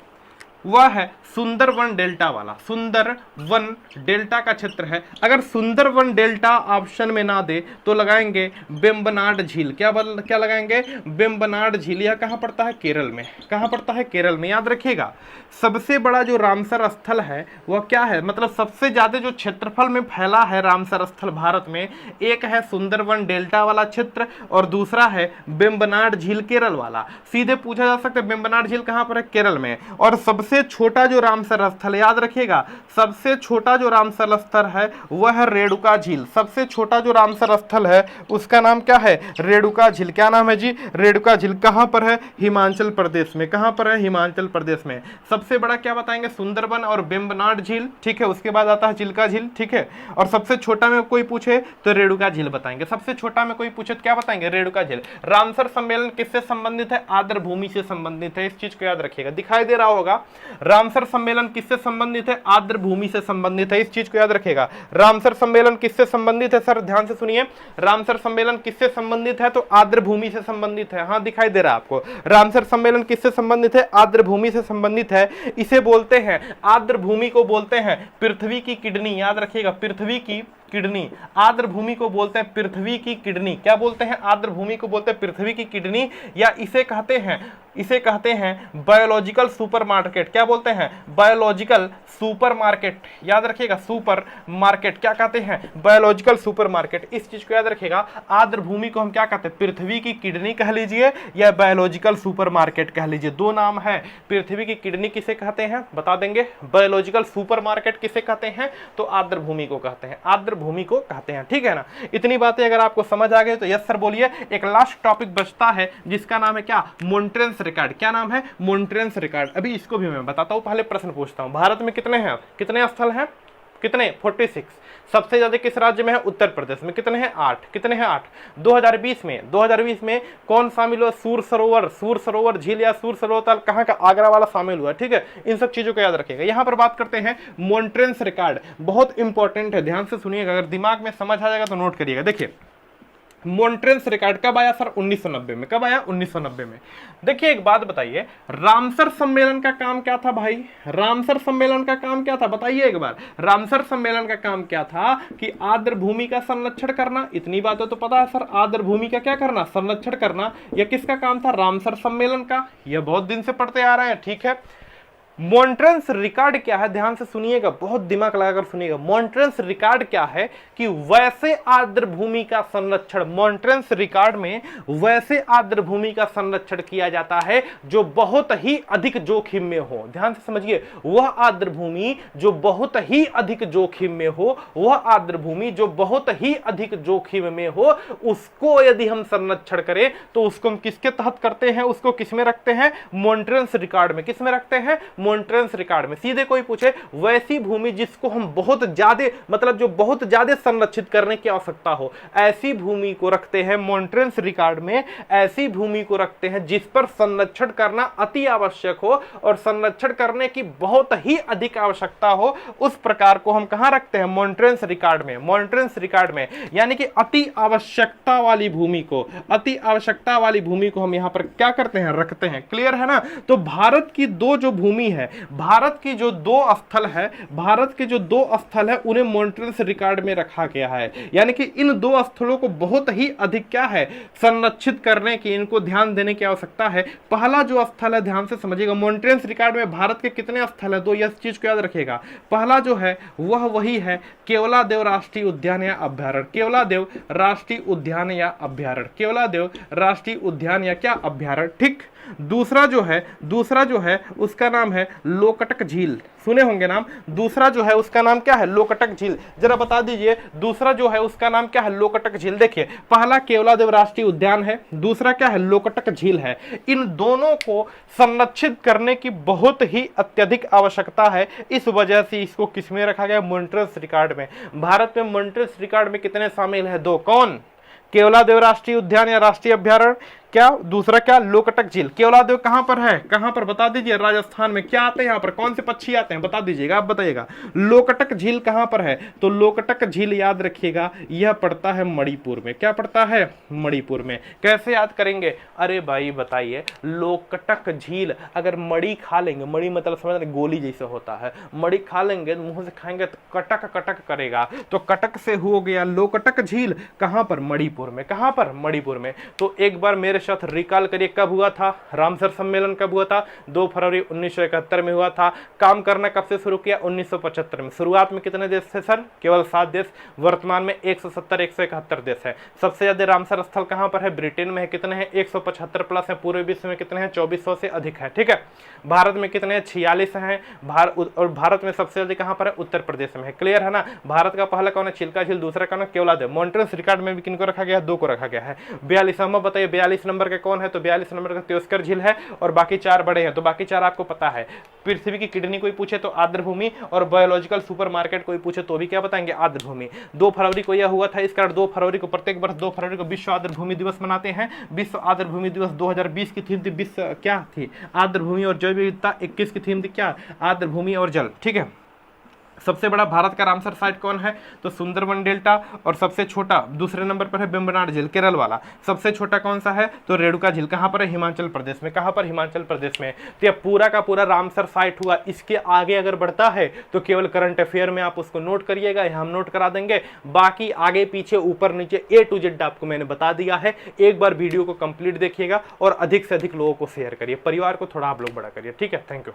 वह है सुंदरवन डेल्टा वाला। सुंदरवन डेल्टा का क्षेत्र है। अगर सुंदरवन डेल्टा ऑप्शन में ना दे तो लगाएंगे वेम्बनाड झील। क्या लगाएंगे? वेम्बनाड झील। यह कहाँ पड़ता है? केरल में। कहाँ पड़ता है? केरल में। याद रखिएगा, सबसे बड़ा जो रामसर स्थल है वह क्या है, मतलब सबसे ज्यादा जो क्षेत्रफल में फैला है रामसर स्थल भारत में, एक है सुंदरवन डेल्टा वाला क्षेत्र और दूसरा है वेम्बनाड झील केरल वाला। सीधे पूछा जा सकता है वेम्बनाड झील कहाँ पर है? केरल में। और सबसे छोटा जो रामसर स्थल, याद रखिएगा, सबसे छोटा जो रामसर स्थल है वह है रेणुका झील। सबसे छोटा जो रामसर स्थल है उसका नाम क्या है? रेणुका झील। क्या नाम है जी? रेणुका झील। कहाँ पर है? हिमाचल प्रदेश में। कहाँ पर है? हिमाचल प्रदेश में। सबसे बड़ा क्या बताएंगे? सुंदरवन और वेम्बनाड झील, ठीक है। उसके बाद आता है चिल्का झील, ठीक है। और सबसे छोटा में कोई पूछे तो रेणुका झील बताएंगे। सबसे छोटा में कोई पूछे तो क्या बताएंगे? रेणुका झील। रामसर सम्मेलन किससे संबंधित है? आर्द्र भूमि से संबंधित है। इस चीज को याद रखिएगा। दिखाई दे रहा होगा, रामसर सम्मेलन किससे संबंधित है? आर्द्र भूमि से संबंधित है। इस चीज को याद रखिएगा। रामसर सम्मेलन किससे संबंधित है? सर ध्यान से सुनिए, रामसर सम्मेलन किससे संबंधित है? तो आर्द्र भूमि से संबंधित है। हाँ, दिखाई दे रहा है आपको। रामसर सम्मेलन किससे संबंधित है? आर्द्र भूमि से संबंधित है। इसे बोलते हैं, आर्द्र भूमि को बोलते हैं पृथ्वी की किडनी। याद रखिएगा, पृथ्वी की किडनी। आर्द्र भूमि को बोलते हैं पृथ्वी की किडनी। क्या बोलते हैं? आर्द्र भूमि को बोलते हैं पृथ्वी की किडनी, या इसे कहते हैं बायोलॉजिकल सुपर मार्केट। क्या बोलते हैं? Biological super market. याद रखिएगा, सुपर मार्केट क्या कहते हैं? Biological super market. इस चीज को याद रखिएगा। आर्द्र भूमि को हम क्या कहते हैं? पृथ्वी की किडनी कह लीजिए या बायोलॉजिकल सुपर मार्केट कह लीजिए, दो नाम है। पृथ्वी की किडनी किसे कहते हैं बता देंगे, बायोलॉजिकल सुपर मार्केट किसे कहते हैं तो आर्द्र भूमि को कहते हैं, आर्द्र भूमि को कहते हैं। ठीक है ना। इतनी बातें अगर आपको समझ आ गई तो यस सर बोलिए। एक लास्ट टॉपिक बचता है जिसका नाम है क्या? मोन्ट्रेंस रिकॉर्ड। क्या नाम है? मोन्ट्रेंस रिकॉर्ड। अभी इसको भी मैं बताता हूं, पहले प्रश्न पूछता हूं। भारत में कितने हैं? कितने स्थल हैं? कितने? 46। सबसे ज्यादा किस राज्य में है? उत्तर प्रदेश में। कितने हैं? 8। कितने हैं? 8। 2020 में कौन शामिल हुआ? सूर सरोवर झील या सूर सरोवर ताल कहाँ का? आगरा वाला शामिल हुआ। ठीक है, इन सब चीजों को याद रखिएगा। यहाँ पर बात करते हैं मोन्ट्रेंस रिकॉर्ड। बहुत इंपॉर्टेंट है, ध्यान से सुनिएगा। अगर दिमाग में समझ आ जाएगा तो नोट करिएगा। देखिए, मोन्ट्रेंस रिकॉर्ड कब आया सर? 1990 में। कब आया? 1990 में। देखिए एक बात बताइए, रामसर सम्मेलन का काम क्या था भाई? रामसर सम्मेलन का काम क्या था बताइए एक बार। रामसर सम्मेलन का काम क्या था? कि आर्द्र भूमि का संरक्षण करना। इतनी बातें तो पता है सर, आर्द्र भूमि का क्या करना? संरक्षण करना। यह किसका काम था? रामसर सम्मेलन का। यह बहुत दिन से पढ़ते आ रहे हैं। ठीक है, मोन्ट्रेंस रिकॉर्ड क्या है? ध्यान से सुनिएगा, बहुत दिमाग लगाकर सुनिएगा। मोन्ट्रेंस रिकॉर्ड क्या है? कि वैसे आर्द्र भूमि का संरक्षण, मोन्ट्रेंस रिकॉर्ड में वैसे आर्द्र भूमि का संरक्षण किया जाता है जो बहुत ही अधिक जोखिम में हो। ध्यान से समझिए, वह आर्द्र भूमि जो बहुत ही अधिक जोखिम में हो, वह आर्द्र भूमि जो बहुत ही अधिक जोखिम में हो, उसको यदि हम संरक्षण करें तो उसको हम किसके तहत करते हैं? उसको किसमें रखते हैं? मोन्ट्रेंस रिकॉर्ड में। किसमें रखते हैं? मोन्ट्रेंस रिकॉर्ड में। सीधे कोई पूछे वैसी भूमि जिसको हम बहुत ज्यादा, मतलब जो बहुत ज्यादा संरक्षित करने की आवश्यकता हो, ऐसी भूमि को रखते हैं मोन्ट्रेंस रिकॉर्ड में। ऐसी भूमि को रखते हैं जिस पर संरक्षण करना अति आवश्यक हो और संरक्षण करने की बहुत ही अधिक आवश्यकता हो, उस प्रकार को हम कहां रखते हैं? मोन्ट्रेंस रिकॉर्ड में। मोन्ट्रेंस रिकॉर्ड में यानी कि अति आवश्यकता वाली भूमि को, अति आवश्यकता वाली भूमि को हम यहां पर क्या करते हैं? रखते हैं। क्लियर है ना। तो भारत की दो जो भूमि है, भारत की जो दो स्थल है, भारत के जो दो स्थल है उन्हें मोन्ट्रेंस रिकॉर्ड में रखा गया है। यानी कि इन दो स्थलों को बहुत ही अधिक क्या है? संरक्षित करने की, इनको ध्यान देने की आवश्यकता है। पहला जो स्थल है, ध्यान से समझिएगा, मोन्ट्रेंस रिकॉर्ड में भारत के कितने स्थल है? दो। इस चीज को याद रखिएगा। पहला जो है वह वही है केवलादेव राष्ट्रीय उद्यान या अभ्यारण्य। केवलादेव राष्ट्रीय उद्यान या अभ्यारण्य। केवलादेव राष्ट्रीय उद्यान या क्या? अभ्यारण्य। ठीक। दूसरा जो है उसका नाम है लोकटक झील। सुने होंगे नाम। दूसरा जो है उसका नाम क्या है? लोकटक झील। जरा बता दीजिए, दूसरा जो है उसका नाम क्या है? लोकटक झील। देखिए, पहला केवलादेव राष्ट्रीय उद्यान है, दूसरा क्या है? लोकटक झील है। इन दोनों को संरक्षित करने की बहुत ही अत्यधिक आवश्यकता है। इस वजह से इसको किसमें रखा गया? मोन्ट्रेंस रिकॉर्ड में। भारत में मोन्ट्रेंस रिकॉर्ड में कितने शामिल है? दो। कौन? केवलादेव राष्ट्रीय उद्यान या राष्ट्रीय अभ्यारण्य, क्या दूसरा क्या, लोकटक झील। केवलादेव कहां पर है, कहां पर बता दीजिए, राजस्थान में। क्या आते हैं यहाँ पर, कौन से पक्षी आते हैं, बता दीजिएगा, आप बताइएगा। लोकटक झील कहां पर है, तो लोकटक झील याद रखिएगा यह पड़ता है मणिपुर में। क्या पड़ता है, मणिपुर में। कैसे याद करेंगे, अरे भाई बताइए, लोकटक झील अगर मड़ी खा लेंगे, मड़ी मतलब समझ रहे, गोली जैसे होता है, मड़ी खा लेंगे मुंह से खाएंगे तो कटक कटक करेगा, तो कटक से हो गया लोकटक झील। कहां पर, मणिपुर में। कहां पर, मणिपुर में। तो एक बार मेरे साथ रिकॉल करिए, कब हुआ था रामसर सम्मेलन, कब हुआ था, 2 फरवरी 1971 में हुआ था। काम करना कब से शुरू किया, 1975 में। शुरुआत में कितने देश थे सर, केवल 7 देश। वर्तमान में 170 171 देश है। सबसे ज्यादा रामसर स्थल कहां पर है, ब्रिटेन में है। कितने हैं, 175 प्लस है। पूरे विश्व में कितने हैं, 2400 से अधिक है। ठीक है, भारत में कितने हैं, 46 हैं। और भारत में सबसे ज्यादा कहां पर है, उत्तर प्रदेश में है। क्लियर है ना। भारत का पहला कौन है, चिल्का झील। दूसरा कौन है, केवलादेव। मॉन्ट्रियल रिकॉर्ड में भी किनको रखा गया है, 2 को रखा गया है। 42वां बताइए, 42 नंबर का कौन है, तो 42 नंबर का त्योस्कर झील है। और बाकी 4 बड़े हैं, तो बाकी 4 आपको पता है। पृथ्वी की किडनी कोई पूछे तो आर्द्रभूमि, और बायोलॉजिकल सुपरमार्केट कोई पूछे तो भी क्या बताएंगे, आर्द्रभूमि। 2 फरवरी को यह हुआ था, इस कारण 2 फरवरी को, प्रत्येक वर्ष 2 फरवरी को विश्व आर्द्रभूमि दिवस मनाते हैं। विश्व आर्द्रभूमि दिवस 2020 की थीम थी, विश्व क्या थी, आर्द्रभूमि और जैव विविधता। 21 की थीम थी क्या, आर्द्रभूमि और जल। ठीक है। सबसे बड़ा भारत का रामसर साइट कौन है, तो सुंदरबन डेल्टा। और सबसे छोटा दूसरे नंबर पर है वेम्बनाड झील, केरल वाला। सबसे छोटा कौन सा है, तो रेणुका झील। कहां पर है, हिमाचल प्रदेश में। कहां पर, हिमाचल प्रदेश में। तो यह पूरा का पूरा रामसर साइट हुआ। इसके आगे अगर बढ़ता है तो केवल करंट अफेयर में आप उसको नोट करिएगा, हम नोट करा देंगे। बाकी आगे पीछे ऊपर नीचे A to Z आपको मैंने बता दिया है। एक बार वीडियो को कंप्लीट देखिएगा और अधिक से अधिक लोगों को शेयर करिए, परिवार को थोड़ा आप लोग बड़ा करिए। ठीक है, थैंक यू।